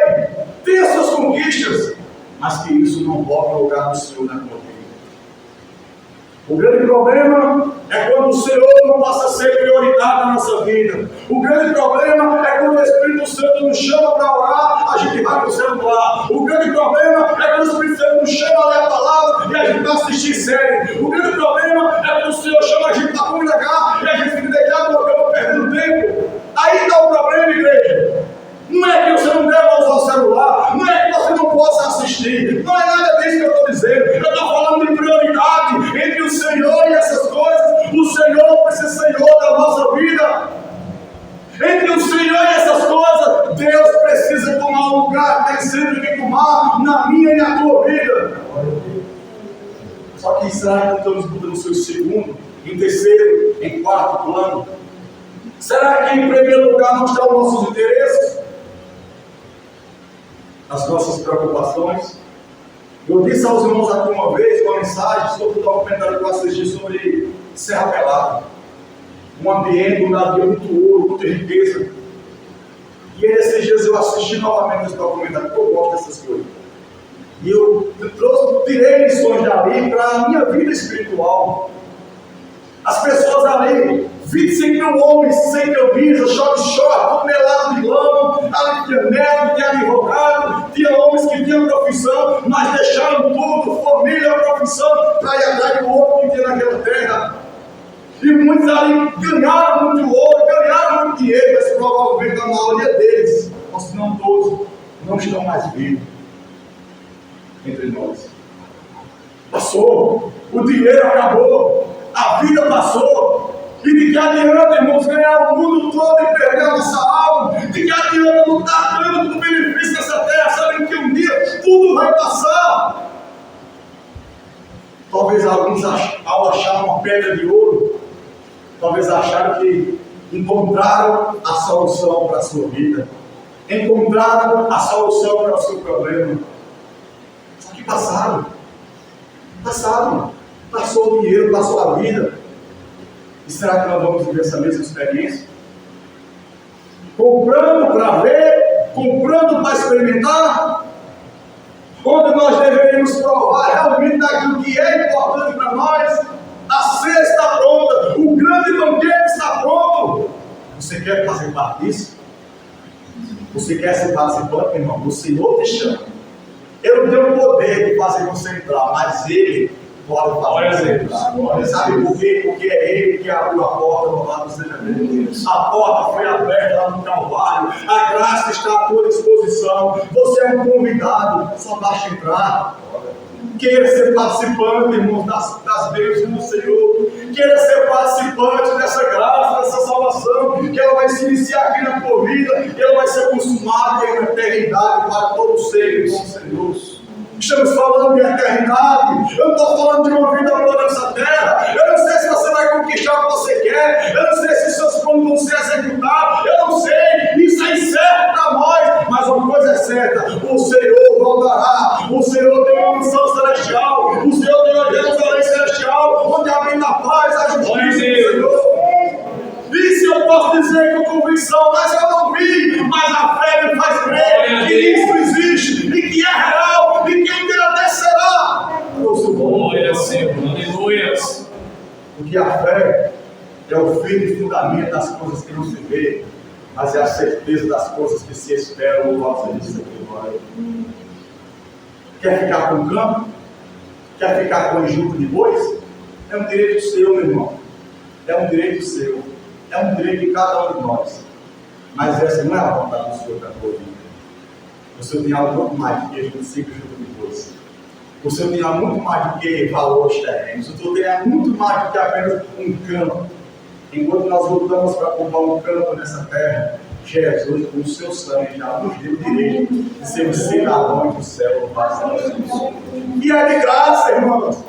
[SPEAKER 2] tenha suas conquistas, mas que isso não volte ao lugar do Senhor na tua vida. O grande problema é quando o Senhor não passa a ser prioridade na nossa vida. O grande problema é quando o Espírito Santo nos chama para orar, a gente vai para o celular. O grande problema é quando o Espírito Santo nos chama a ler a palavra e a gente vai assistir série. O grande problema é quando o Senhor chama a gente para congregar e a gente fica deitado no cama perdendo tempo. Aí está o problema, igreja. Não é que você não deve usar o celular, não é que você não possa assistir, não é nada disso que eu estou dizendo. Eu estou falando de prioridade entre o Senhor e essas coisas. O Senhor precisa ser Senhor da nossa vida. Entre o Senhor e essas coisas, Deus precisa tomar um lugar, tem sempre que tomar na minha e na tua vida. Só que será que estamos botando o seu segundo, em terceiro, em quarto plano? Será que em primeiro lugar não estão os nossos interesses? As nossas preocupações? Eu disse aos irmãos aqui uma vez, uma mensagem sobre o documentário que eu assisti sobre Serra Pelada. Um ambiente, um navio muito ouro, muita riqueza. E esses dias eu assisti novamente esse documentário, porque eu gosto dessas coisas. E eu trouxe tirei lições dali para a minha vida espiritual. As pessoas ali, 25 mil homens sem camisa, short, tudo melado de lama, ali tinha médico, tinha advogado, tinha homens que tinham profissão, mas deixaram tudo, família, profissão, para ir atrás do ouro que tinha naquela terra. E muitos ali ganharam muito ouro, ganharam muito dinheiro, mas provavelmente a maioria deles, ou se não todos, não estão mais vivos entre nós. Passou, o dinheiro acabou, a vida passou. E de que adianta, irmãos, ganhar o mundo todo e perder a nossa alma? De que adianta lutar tanto por benefício dessa terra, sabendo que um dia tudo vai passar? Talvez alguns, ao achar uma pedra de ouro, talvez acharam que encontraram a solução para a sua vida, encontraram a solução para o seu problema. Só que passaram, passou o dinheiro, passou a vida. E será que nós vamos viver essa mesma experiência? Comprando para ver, comprando para experimentar, onde nós deveríamos provar realmente daquilo que é importante para nós. A ceia está pronta, o grande banquete está pronto. Você quer fazer parte disso? Você quer ser participante, irmão? O Senhor te chama. Eu não tenho o poder de fazer você entrar, mas Ele pode fazer você entrar. Sabe por quê? Porque é Ele que abriu a porta, louvado seja Deus. A porta foi aberta lá no Calvário, a graça está à tua disposição. Você é um convidado, só basta entrar. Queira ser participante, irmãos, das bênçãos do Senhor. Queira ser participante dessa graça, dessa salvação, que ela vai se iniciar aqui na tua vida, e ela vai ser consumada na eternidade para todos sempre, irmãos, Senhor. Estamos falando de eternidade. Eu não estou falando de uma vida boa nessa terra. Eu não sei se você vai conquistar o que você quer. Eu não sei se seus planos vão ser executados. Eu não sei. Isso é incerto para nós. Mas uma coisa é certa: o Senhor voltará. O Senhor tem uma missão celestial. O Senhor tem uma Jerusalém celestial, onde habita a paz, a justiça do Senhor. Isso eu posso dizer com convicção, mas eu não vi, mas a fé me faz crer que isso existe, e que é real, e que ainda até será.
[SPEAKER 3] Glória, Senhor, aleluia.
[SPEAKER 2] Porque a fé é o firme fundamento das coisas que não se vê, mas é a certeza das coisas que se esperam. Louvado seja Deus. Quer ficar com o campo? Quer ficar com o enjunto de bois? É um direito seu, meu irmão. É um direito seu. É um direito de cada um de nós. Mas essa não é a vontade do Senhor para a tua vida. O Senhor tem algo muito mais do que a gente sempre junto depois. O Senhor tem algo muito mais do que valores terrenos. O Senhor tem algo muito mais do que apenas um campo. Enquanto nós lutamos para comprar um campo nessa terra, Jesus, com o seu sangue, já nos deu o direito de sermos cidadãos do céu. E é de graça, irmãos.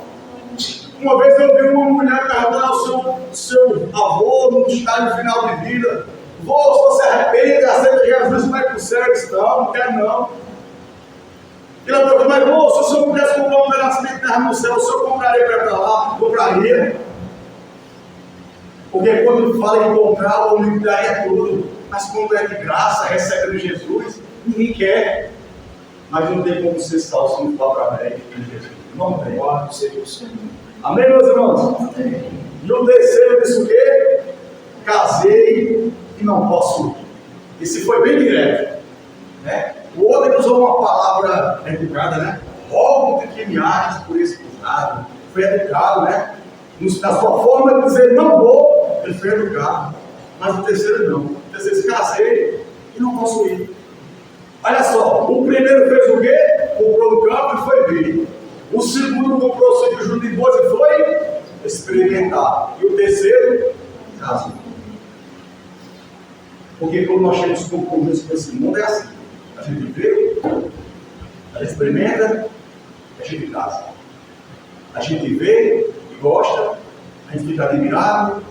[SPEAKER 2] Uma vez eu vi uma mulher perguntar ao seu avô, no estágio final de vida: vô, se você arrepende, aceita Jesus, vai para o céu? Não quero não. E ela perguntou: mas vô, se o senhor pudesse comprar um pedaço de terra no céu, o senhor compraria para lá? Compraria. Porque quando fala em comprar, o homem daria tudo. Mas quando é de graça, recebe de Jesus, ninguém quer. Mas não tem como ser salvo se não for através de Jesus. Não tem.
[SPEAKER 3] Glória seja o Senhor.
[SPEAKER 2] Amém, meus irmãos? E o terceiro disse o quê? Casei e não posso ir. Esse foi bem direto, né? O outro ele usou uma palavra educada, né? Rogo que me aches por esse pecado. Foi educado, né? Na sua forma de dizer não vou, ele foi educado. Mas o terceiro não. O terceiro disse: casei e não posso ir. Olha só, o primeiro fez o quê? Comprou o campo e foi ver. O segundo comprou o sítio junto de bois e foi experimentar. E o terceiro, casou. Porque quando nós temos compromisso com esse mundo, é assim: a gente vê, a gente experimenta, a gente casa. A gente vê e gosta, a gente fica admirado,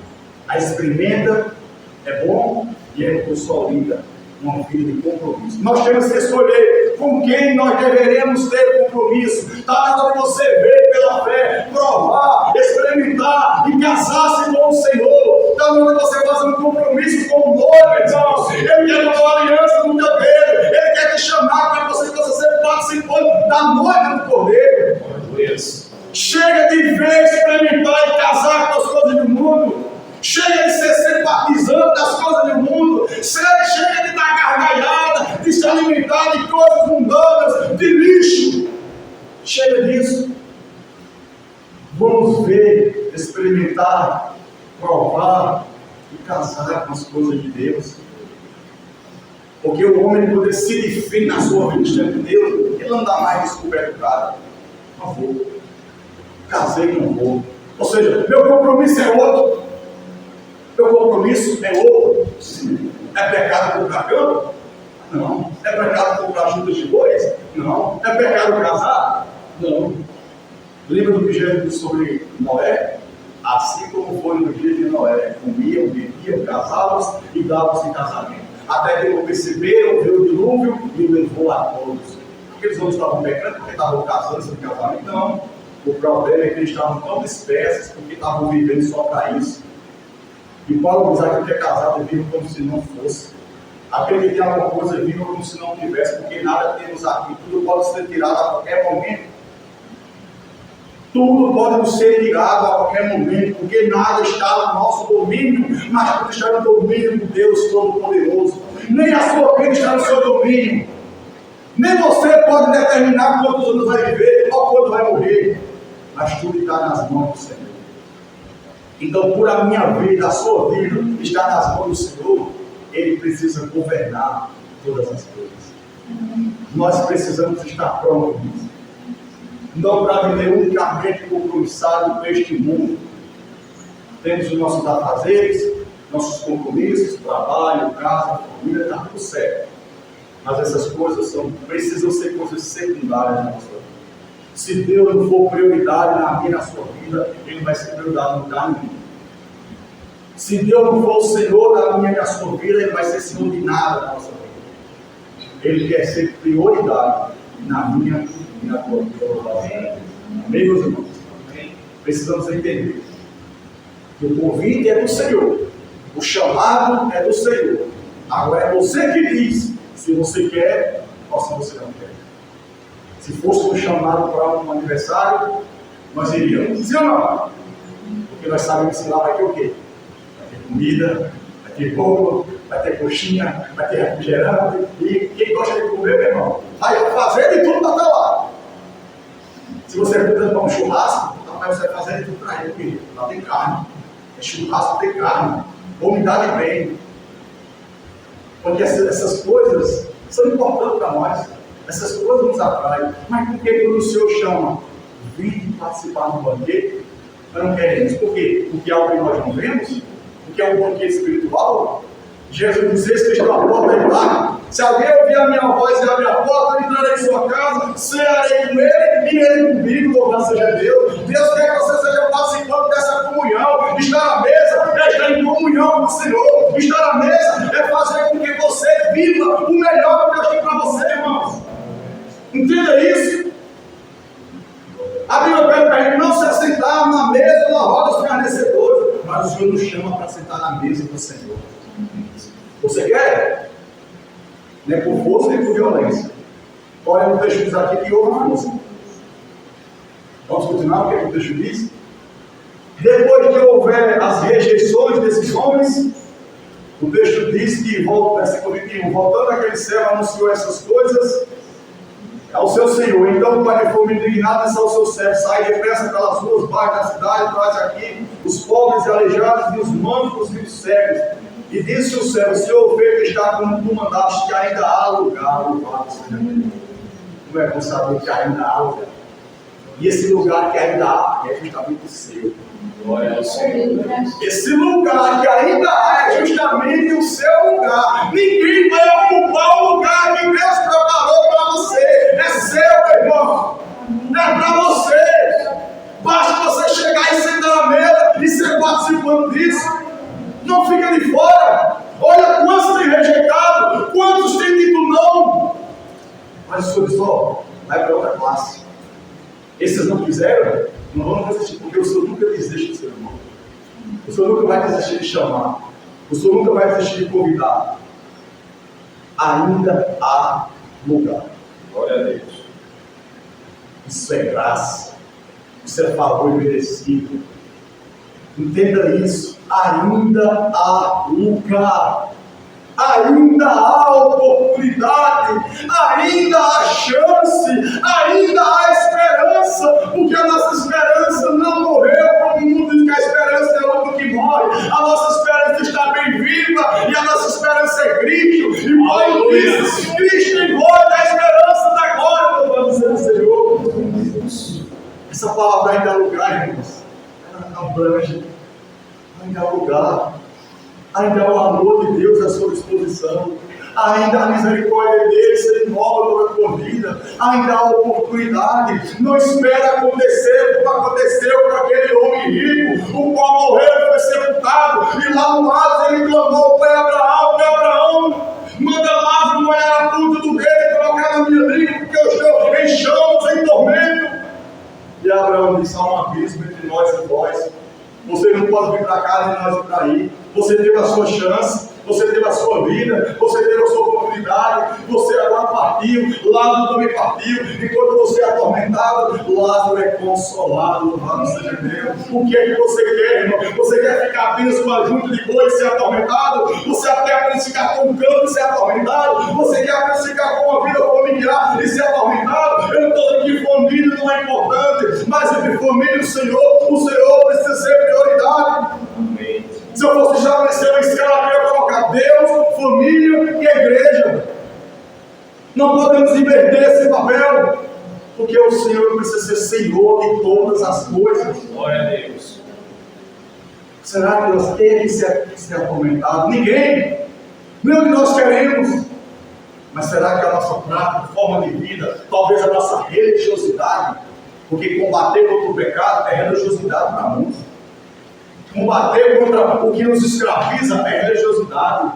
[SPEAKER 2] a experimenta, é bom e é consolida uma vida de compromisso. Nós temos que escolher com quem nós deveremos ter compromisso. Está na hora de você ver pela fé, provar, experimentar e casar-se com o Senhor. Está na hora de você fazer um compromisso com o noivo, irmão. Ele quer uma aliança no teu dedo. Ele quer te chamar para que você possa ser participante da noiva do Cordeiro. Chega de ver, experimentar e casar com as coisas do mundo. Chega de ser simpatizante das coisas do mundo. Chega de dar gargalhada, de se alimentar de coisas mundanas, de lixo. Chega disso. Vamos ver, experimentar, provar e casar com as coisas de Deus. Porque o homem, quando ele se define na sua vida diante de Deus, ele não dá mais descoberto do cara. Não vou. Casei, não vou. Ou seja, meu compromisso é outro. Meu compromisso é outro. É pecado comprar campo? Não. É pecado comprar juntas de bois? Não. É pecado casar? Não. Lembra do que Jesus disse sobre Noé? Assim como foi no dia de Noé, comiam, bebiam, casavam-se e davam-se em casamento. Até que não perceberam, veio o dilúvio e levou a todos. Porque eles não estavam pecando porque estavam casando-se em casamento? Não. O problema é que eles estavam tão dispersos porque estavam vivendo só para isso. E Paulo diz aqui que é casado vive como se não fosse. Aquele que tem alguma coisa viva como se não tivesse, porque nada temos aqui. Tudo pode ser tirado a qualquer momento. Tudo pode nos ser tirado a qualquer momento, porque nada está no nosso domínio, mas tudo está no domínio de Deus Todo-Poderoso. Nem a sua vida está no seu domínio. Nem você pode determinar quantos anos vai viver ou quando vai morrer. Mas tudo está nas mãos do Senhor. Então, por a minha vida, a sua vida está nas mãos do Senhor, Ele precisa governar todas as coisas. Nós precisamos estar prontos. Não para viver unicamente compromissado com este mundo. Temos os nossos afazeres, nossos compromissos, trabalho, casa, família, está tudo certo. Mas essas coisas precisam ser coisas secundárias na nossa vida. Se Deus não for prioridade na minha e na sua vida, Ele vai ser prioridade no lugar nenhum. Se Deus não for o Senhor da minha e da sua vida, Ele vai ser Senhor de nada na nossa vida. Ele quer ser prioridade na minha e na tua vida. Amém, meus irmãos? Precisamos entender que o convite é do Senhor, o chamado é do Senhor. Agora é você que diz se você quer ou se você não quer. Se fosse um chamado para um aniversário, nós iríamos, sim ou não? Porque nós sabemos que lá vai ter o quê? Vai ter comida, vai ter bolo, vai ter coxinha, vai ter refrigerante. E quem gosta de comer, meu irmão, vai fazer de tudo para estar lá. Se você precisa para um churrasco, então você vai fazer de tudo para ele, porque lá tem carne. É churrasco, tem carne. Umidade bem. Porque essas coisas são importantes para nós. Essas coisas nos atraem. Mas por que quando o Senhor chama, vim participar do banquete, nós não queremos? Por quê? Porque é algo que nós não vemos? Porque é um banquete espiritual? Jesus diz: eis que estou à porta e bato. Se alguém ouvir a minha voz e abrir a porta, eu entrarei em sua casa, cearei com ele e ele comigo, louvado seja Deus. Deus quer que você seja participante dessa comunhão. Estar à mesa é estar em comunhão com o Senhor. Estar à mesa é fazer com que você viva o melhor que Deus tem para você, irmãos. Entenda isso. A Bíblia pede para ele não se assentar na mesa, na roda dos escarnecedores, mas o Senhor nos chama para sentar na mesa do Senhor. Você quer? Não é por força nem por violência. Olha, o texto diz aqui que houve força. Vamos continuar o que o texto diz? Depois que houver as rejeições desses homens, o texto diz que, versículo 21, voltando aquele servo anunciou essas coisas ao seu senhor. Então o pai de fome indignado disse ao seu servo: sai depressa pelas ruas, bairros da cidade, traz aqui os pobres e aleijados e os mancos e os cegos. E disse o servo: se o feito está como tu mandaste, que ainda há lugar, louvado seja Deus. Não é bom saber que ainda há lugar. E esse lugar que ainda há é justamente o seu. Glória ao Senhor. Esse lugar que ainda há é justamente o seu lugar. Ninguém vai ocupar o lugar que Deus preparou para você. É seu, meu irmão. É para você. Basta você chegar e sentar na mesa e ser participando disso. Não fica de fora. Olha quantos têm rejeitado, quantos têm dito não. Mas o Senhor diz: ó, vai para outra classe. Esses não quiseram, não vão desistir, porque o Senhor nunca desiste do seu irmão. O Senhor nunca vai desistir de chamar. O Senhor nunca vai desistir de convidar. Ainda há lugar. Glória a Deus. Isso é graça. Isso é favor merecido. Entenda isso. Ainda há lugar. Ainda há oportunidade, ainda há chance, ainda há esperança, porque a nossa esperança não morreu, como o mundo diz que a esperança é algo que morre. A nossa esperança está bem viva e a nossa esperança é Cristo. E Paulo diz: Cristo em vós, a esperança da glória, louvado seja o Senhor. Essa palavra ainda há lugar, irmãos. Ela abrange, ainda há lugar. Ainda há o amor de Deus à sua disposição. Ainda a misericórdia dele se renova toda a tua vida. Ainda há oportunidade. Não espera acontecer como aconteceu com aquele homem rico, o qual morreu e foi sepultado. E lá no Hades ele clamou: Pai Abraão, manda Lázaro molhar a ponta do dedo e colocar na minha língua, porque eu estou em chamas, em tormento. E Abraão disse: há um abismo entre nós e vós. Você não pode vir para cá nem nós ir para aí. Você teve a sua chance, você teve a sua vida, você teve a sua oportunidade, você agora partiu, Lázaro também partiu. Enquanto você é atormentado, Lázaro é consolado, louvado seja Deus. O que é que você quer, irmão? Você quer ficar apenas com a junta de boi e ser atormentado? Você quer apenas ficar com um campo e ser atormentado? Você quer apenas ficar com uma vida familiar e ser atormentado? Eu não estou dizendo que família não é importante, mas entre família e o Senhor precisa ser prioridade.
[SPEAKER 3] Amém.
[SPEAKER 2] Se eu fosse estabelecer uma escala, eu ia colocar Deus, família e a igreja. Não podemos inverter esse papel, porque o Senhor precisa ser Senhor de todas as coisas.
[SPEAKER 3] Glória a Deus.
[SPEAKER 2] Será que nós temos que ser atormentados? Ninguém. Nem o que nós queremos. Mas será que a nossa prática, forma de vida, talvez a nossa religiosidade, porque combater contra o pecado é religiosidade para muitos. Combater contra o que nos escraviza é religiosidade.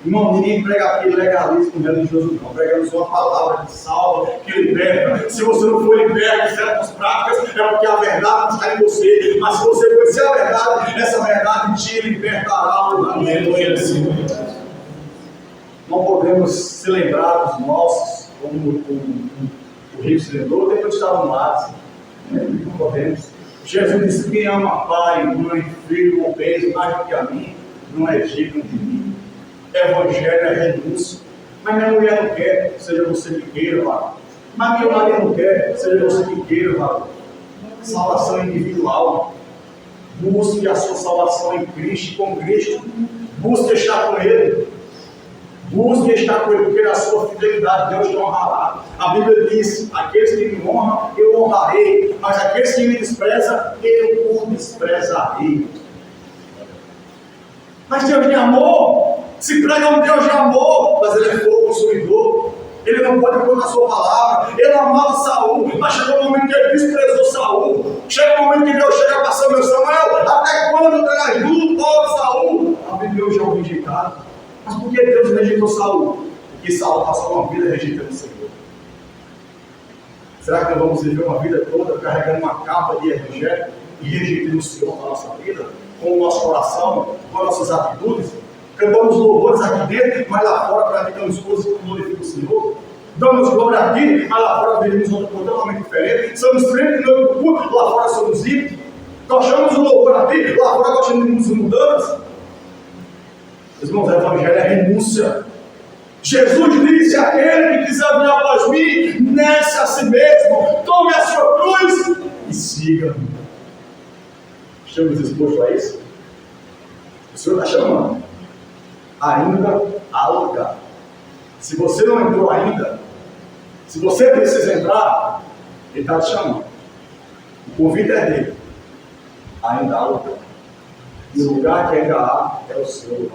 [SPEAKER 2] Irmão, ninguém prega aqui legalismo religioso, não. Pregamos uma palavra que salva, que liberta. Se você não for liberto de certas práticas, é porque a verdade não está em você. Mas se você conhecer a verdade, essa verdade te libertará.
[SPEAKER 3] Aleluia, Senhor.
[SPEAKER 2] Não podemos se lembrar dos nossos, como o rico se lembrou, depois de estar no mar. Não podemos. Jesus disse: quem ama pai, mãe, filho ou bens mais do que a mim, não é digno de mim. Evangelho é renúncia. Mas minha mulher não quer, seja você que queira, varão. Mas meu marido não quer, seja você que queira, varão. Salvação individual. Busque a sua salvação em Cristo, com Cristo. Busque estar com Ele. Busque estar com Ele, porque na sua fidelidade Deus te honrará. A Bíblia diz: aqueles que me honram, eu honrarei, mas aqueles que me desprezam, eu o desprezarei. Mas Deus de amor, se prega um Deus de amor, mas Ele é fogo consumidor. Ele não pode pôr na sua palavra. Ele amava Saul, mas chegou o momento que ele desprezou Saul. Chega o momento que Deus chega para Samuel: até quando terás luto, ó Saul? A Bíblia já o rejeitado. Mas por que Deus rejeitou Saul? Porque Saul passou uma vida rejeitando o Senhor. Será que nós vamos viver uma vida toda carregando uma capa de evangelho e rejeitando o Senhor na nossa vida? Com o nosso coração, com as nossas atitudes? Cantamos louvores aqui dentro, mas lá fora praticamos coisas que glorificam o Senhor. Damos glória aqui, mas lá fora vivemos outra coisa totalmente diferente. Somos crentes no culto, lá fora somos ímpios. Gostamos do louvor aqui, lá fora gostamos de mudanças. Irmãos, o evangelho é renúncia. Jesus disse: aquele que quiser vir após mim, negue-se a si mesmo, tome a sua cruz e siga-me. Estamos dispostos a isso? O Senhor está chamando. Ainda há lugar. Se você não entrou ainda, se você precisa entrar, Ele está te chamando. O convite é dele. Ainda há lugar. E o lugar que ainda há é o Senhor.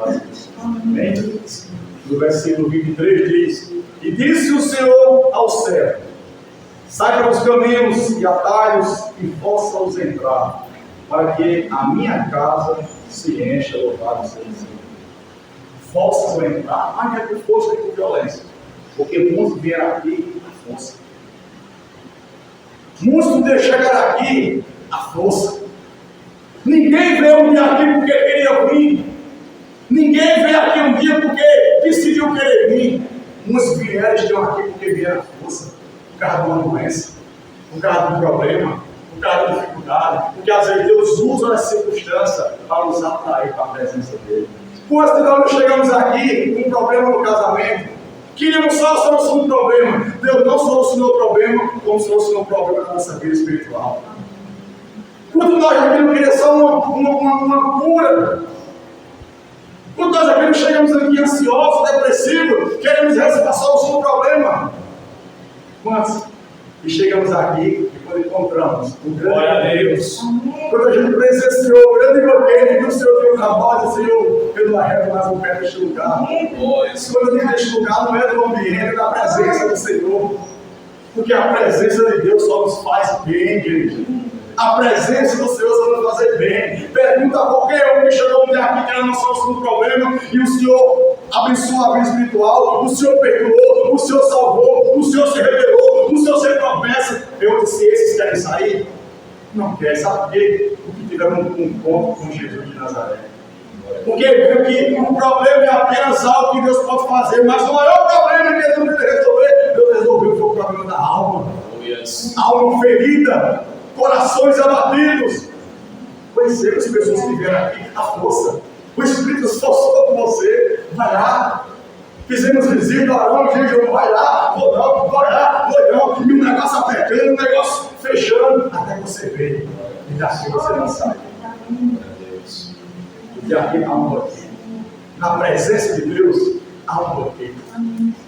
[SPEAKER 2] Amém? No versículo 23 diz: e disse o Senhor ao servo: saiba os caminhos e atalhos e possa-os entrar, para que a minha casa se encha, louvado seja o Senhor. Possam entrar, mas não é por força e por violência, porque muitos vieram aqui à força. Muitos não chegaram aqui à força. Ninguém veio um dia aqui porque queria vir. Ninguém veio aqui um dia porque decidiu querer vir. Muitos vieram, estão aqui porque vieram à força, por causa de uma doença, por causa de um problema, por causa da dificuldade, porque às vezes Deus usa as circunstâncias para nos atrair para a presença dele. Quantos de nós chegamos aqui com um problema no casamento? Queríamos só a solução do problema. Deus não solucionou o problema, como solucionou o problema da nossa vida espiritual. Quando nós aqui não queríamos só uma cura, quando nós aqui não chegamos aqui ansiosos, depressivos, queremos receber a solução do problema. Quantos? E chegamos aqui e quando encontramos o grande
[SPEAKER 3] Glória a Deus.
[SPEAKER 2] quando a gente presenciou o grande banquete que o Senhor deu na voz, Senhor, eu não arrego mais o pé deste lugar. Quando eu digo deste lugar, não é do ambiente, é da presença do Senhor. Porque a presença de Deus só nos faz bem, igreja. A presença do Senhor só nos fazer bem. Pergunta a qualquer um que chegou aqui querendo a solução do problema e o Senhor abençoou a vida espiritual, o Senhor perdoou, o Senhor salvou, o Senhor se revelou, o Senhor se promessa. Eu disse, esses querem sair? Não querem, sabe por quê? Porque tiveram um encontro com Jesus de Nazaré. Porque viu que o problema é apenas algo que Deus pode fazer, mas o maior problema que Deus deve resolver, Deus resolveu, foi o problema da alma. Alma ferida, corações abatidos. Conhecer as pessoas que vieram aqui, a força. O Espírito esforçou com você. Vai lá. Fizemos visita, oramos, jejum, vai lá, vou não, vai lá, vou não. E um negócio apertando, um negócio fechando, até que você vê. E daqui você não sai. E aqui há um bloqueio. Na presença de Deus, há um bloqueio.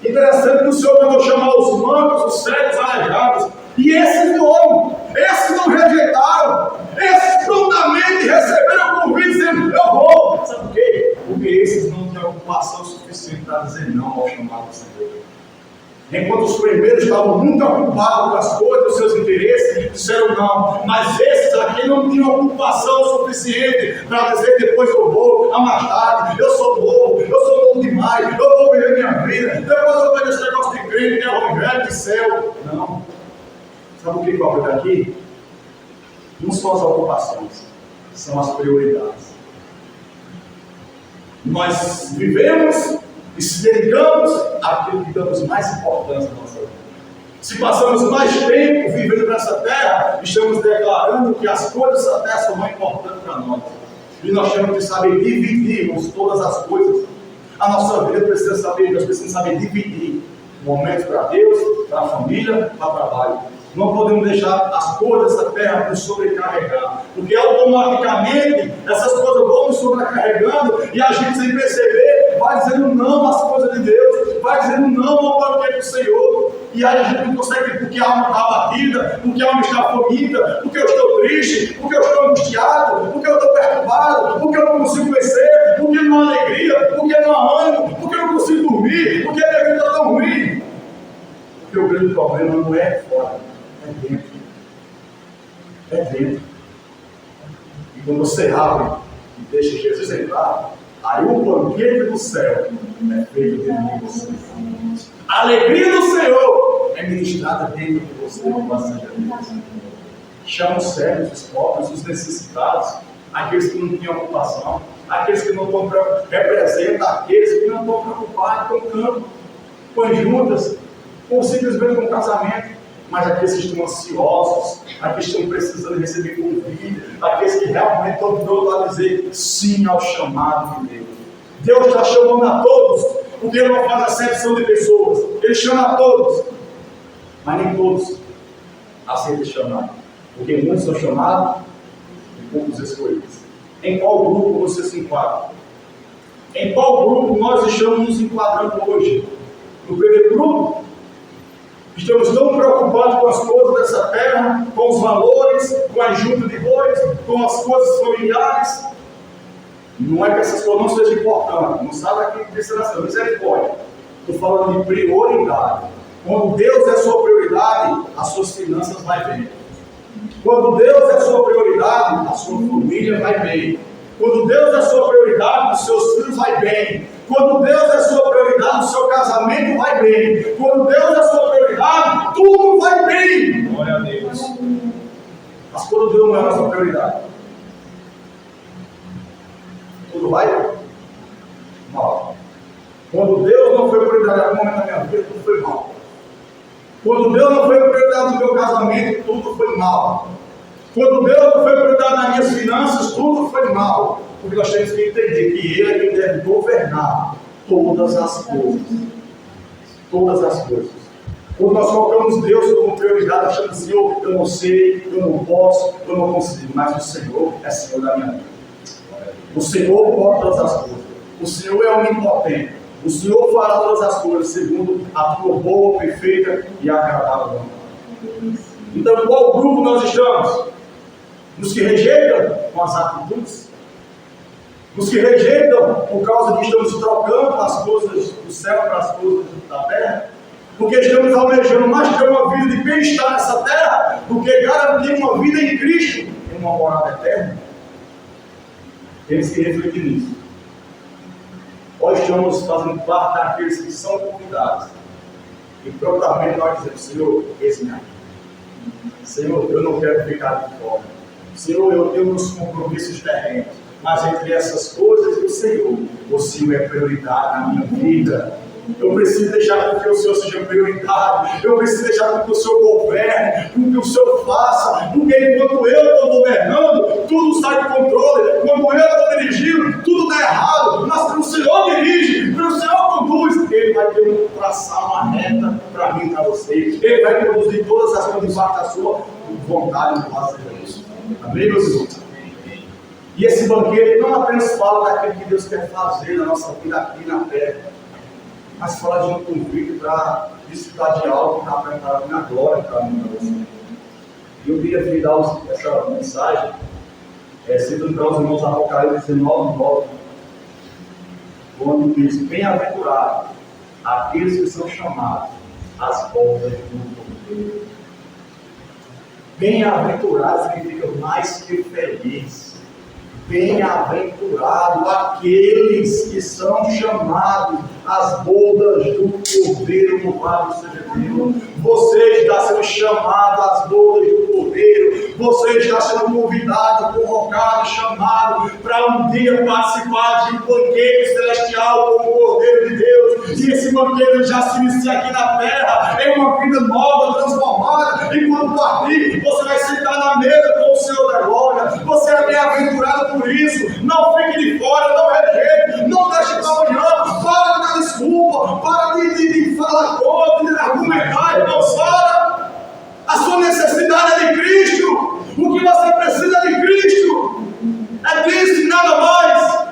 [SPEAKER 2] Interessante que o Senhor mandou chamar os mancos, os cegos, aleijados. E esses não rejeitaram. Esses prontamente receberam o convite dizendo, eu vou. Sabe por quê? Porque esses não tinham ocupação suficiente para dizer não ao chamado do Senhor. Enquanto os primeiros estavam muito ocupados com as coisas, os seus interesses, disseram não. Mas esses aqui não tinham ocupação suficiente para dizer depois eu vou, a mais tarde, eu sou novo demais, eu vou viver minha vida, depois eu vou ver esse negócio de crente, de evangelho, de céu. Não. Sabe o que cobra daqui? Não são as ocupações, são as prioridades. Nós vivemos e se dedicamos àquilo que damos mais importância na nossa vida. Se passamos mais tempo vivendo nessa terra, estamos declarando que as coisas dessa terra são mais importantes para nós. E nós temos que saber dividirmos todas as coisas. A nossa vida precisa saber, nós precisamos saber dividir momentos para Deus, para a família, para o trabalho. Não podemos deixar as coisas dessa terra nos sobrecarregar, porque automaticamente essas coisas vão nos sobrecarregando e a gente, sem perceber, vai dizendo não às coisas de Deus, vai dizendo não ao banquete do Senhor, e aí a gente não consegue, porque a alma está abatida, porque a alma está faminta, porque eu estou triste, porque eu estou angustiado, porque eu estou perturbado, porque eu não consigo vencer, porque não há alegria, porque não há ânimo, porque eu não consigo dormir, porque a minha vida está tão ruim. Porque o grande problema não é fora. É dentro. É dentro. E quando você abre e deixa Jesus entrar, aí o banquete do céu é feito dentro de você. A alegria do Senhor é ministrada dentro de você. Chama os cegos, os pobres, os necessitados, aqueles que não têm ocupação, aqueles que não estão preocupados, representa aqueles que não estão preocupados com o campo, com as juntas, ou simplesmente com o casamento. Mas aqueles que estão ansiosos, aqueles que estão precisando receber convite, aqueles que realmente estão prontos a dizer sim ao chamado de Deus. Deus está chamando a todos, porque Ele não faz acepção de pessoas, Ele chama a todos, mas nem todos aceitam o chamado, porque muitos são chamados e poucos escolhidos. Em qual grupo você se enquadra? Em qual grupo nós estamos nos enquadrando hoje? No primeiro grupo? Estamos tão preocupados com as coisas dessa terra, com os valores, com a junta de bois, com as coisas familiares. Não é que essas coisas não sejam importantes, não sabe aqui de destinação, misericórdia. Estou falando de prioridade. Quando Deus é sua prioridade, as suas finanças vão bem. Quando Deus é sua prioridade, a sua família vai bem. Quando Deus é sua prioridade, os seus filhos vai bem. Quando Deus é sua prioridade, o seu casamento vai bem. Quando Deus é sua prioridade, tudo vai bem.
[SPEAKER 3] Glória a Deus.
[SPEAKER 2] Mas quando Deus não é a nossa prioridade, tudo vai mal. Quando Deus não foi prioridade em algum momento da minha vida, tudo foi mal. Quando Deus não foi prioridade no meu casamento, tudo foi mal. Quando Deus não foi prioridade nas minhas finanças, tudo foi mal. Porque nós temos que entender que Ele é quem deve governar todas as coisas. Todas as coisas. Quando nós colocamos Deus como prioridade, achando assim, eu não sei, eu não posso, eu não consigo, mas o Senhor é Senhor da minha vida. O Senhor pode todas as coisas. O Senhor é onipotente. O Senhor fará todas as coisas segundo a tua boa, perfeita e agradável vontade. Então, qual grupo nós estamos? Nos que rejeitam com as atitudes? Nos que rejeitam por causa que estamos trocando as coisas do céu para as coisas da terra? Porque estamos almejando mais ter uma vida de bem-estar nessa terra do que garantir uma vida em Cristo em uma morada eterna? Temos que refletir nisso. Nós estamos fazendo parte daqueles que são convidados. E prontamente nós dizemos: Senhor, esse aqui. Senhor, eu não quero ficar de fora. Senhor, eu tenho meus compromissos terrenos. Mas entre essas coisas e o Senhor é prioridade na minha vida. Eu preciso deixar com que o Senhor seja prioridade. Eu preciso deixar com que o Senhor governe, com que o Senhor faça. Porque enquanto eu estou governando, tudo sai de controle. Quando eu estou dirigindo, tudo dá errado. Mas quando o Senhor dirige, quando o Senhor conduz, Ele vai traçar uma reta para mim e para você. Ele vai conduzir todas as coisas debaixo da sua vontade e fazer isso. Amém, meus irmãos? E esse banquete não apenas fala daquilo que Deus quer fazer na nossa vida aqui na terra, mas fala de um convite para desfrutar de algo que está preparado na glória para mim e para você. E eu queria finalizar essa mensagem citando para os irmãos Apocalipse 19:9, quando diz: bem-aventurados aqueles que são chamados às portas do poder. Bem-aventurado significa mais que feliz. Bem-aventurado aqueles que são chamados às bodas do Cordeiro, louvado seja Deus. Você está sendo chamado às bodas do Cordeiro. Você está sendo convidado, convocado, chamado para um dia participar de um banquete celestial com o Cordeiro de Deus. E esse banquete já se inicia aqui na terra, em uma vida nova, transformada. E quando partir, você vai sentar na mesa com o Senhor da glória. Você é bem-aventurado por isso. Não fique de fora, não rejeite, não deixe para amanhã. Para de dar desculpa, para de falar contra, de argumentar, irmão, fora. A sua necessidade é de Cristo. O que você precisa é de Cristo. É Cristo e nada mais.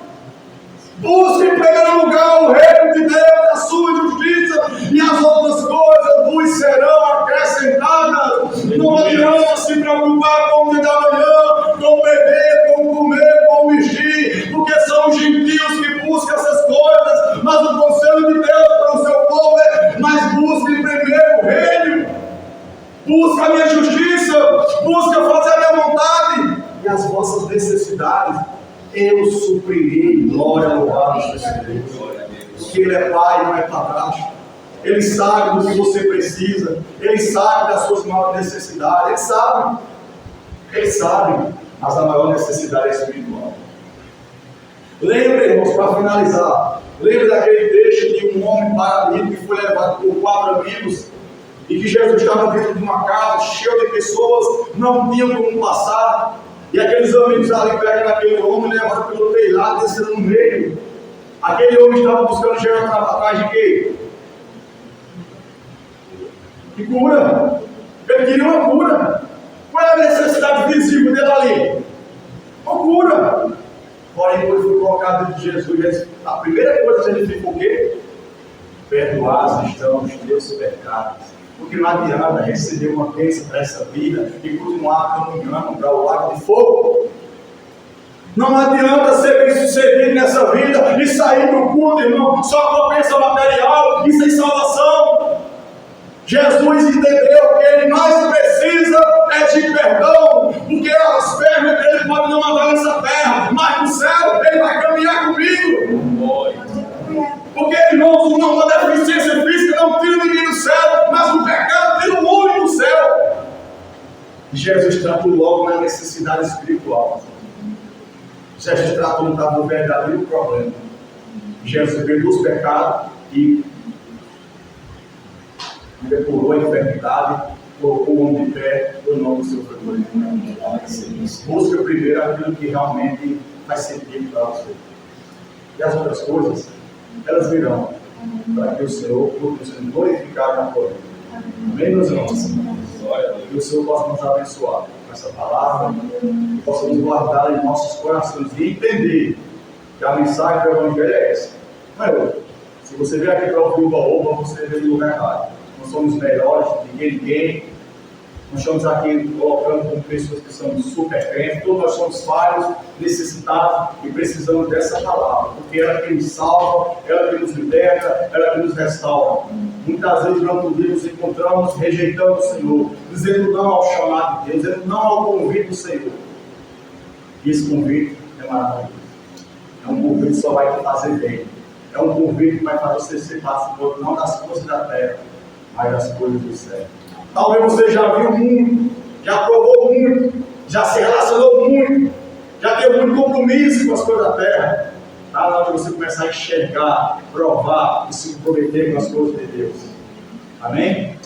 [SPEAKER 2] Busque em primeiro lugar o reino de Deus, a sua justiça, e as outras coisas vos serão acrescentadas. Não adianta se preocupar com o dia da manhã, com beber, com comer, com vestir, porque são os gentios que buscam essas coisas. Mas o conselho de Deus para o seu povo é: mas busque em primeiro o reino, busca a minha justiça, busca fazer a minha vontade, e as vossas necessidades eu suprirei. Glória, louvado seja Deus. Porque Ele é Pai, não é padrasto. Ele sabe do que você precisa. Ele sabe das suas maiores necessidades. Ele sabe. Ele sabe. Mas a maior necessidade é espiritual. Lembre, irmãos, para finalizar, lembre daquele trecho de um homem paralítico que foi levado por 4 amigos e que Jesus estava dentro de uma casa cheia de pessoas, não tinham como passar. E aqueles amigos ali pegam aquele homem e levam pelo telhado, descendo no meio. Aquele homem estava buscando Jesus atrás de quê? De cura. Ele queria uma cura. Qual é a necessidade visível dele ali? Uma cura. Porém, quando foi colocado diante de Jesus, a primeira coisa que ele ficou o quê? Perdoar estão os teus pecados. Porque não adianta receber uma bênção para essa vida e continuar caminhando para o lago de fogo. Não adianta ser bem sucedido nessa vida e sair do culto, irmão, só com a bênção material e sem salvação. Jesus entendeu que ele mais precisa é de perdão, porque as pernas dele podem não andar nessa terra, mas no céu ele vai caminhar comigo. Porque, irmãos, uma deficiência física não tira ninguém do céu, mas o pecado tira o homem do céu. E Jesus tratou logo na necessidade espiritual. Jesus tratou no verdadeiro problema. Jesus veio dos pecados e depurou a enfermidade colocou o homem de pé, o nome do seu favorito. Busca primeiro aquilo que realmente faz sentido para você. E as outras coisas, elas virão para que o Senhor seja glorificado na tua vida. Amém, meus irmãos? Que o Senhor possa nos abençoar com essa palavra, que possa nos guardar em nossos corações e entender que a mensagem do Evangelho é essa. Não é outra. Se você vier aqui para ouvir o baú, você veio no lugar errado. Nós somos melhores do que ninguém. Nós estamos aqui colocando como pessoas que são super crentes. Todos nós somos falhos, necessitados e precisamos dessa palavra. Porque ela que nos salva, ela que nos liberta, ela que nos restaura. Muitas vezes nós nos encontramos rejeitando o Senhor, dizendo não ao chamado de Deus, dizendo não ao convite do Senhor. E esse convite é maravilhoso. É um convite que só vai te fazer bem. É um convite que vai fazer você ser participante não das coisas da terra, mas das coisas do céu. Talvez você já viu muito, já provou muito, já se relacionou muito, já teve muito compromisso com as coisas da terra. Está na hora de você começar a enxergar, provar e se comprometer com as coisas de Deus. Amém?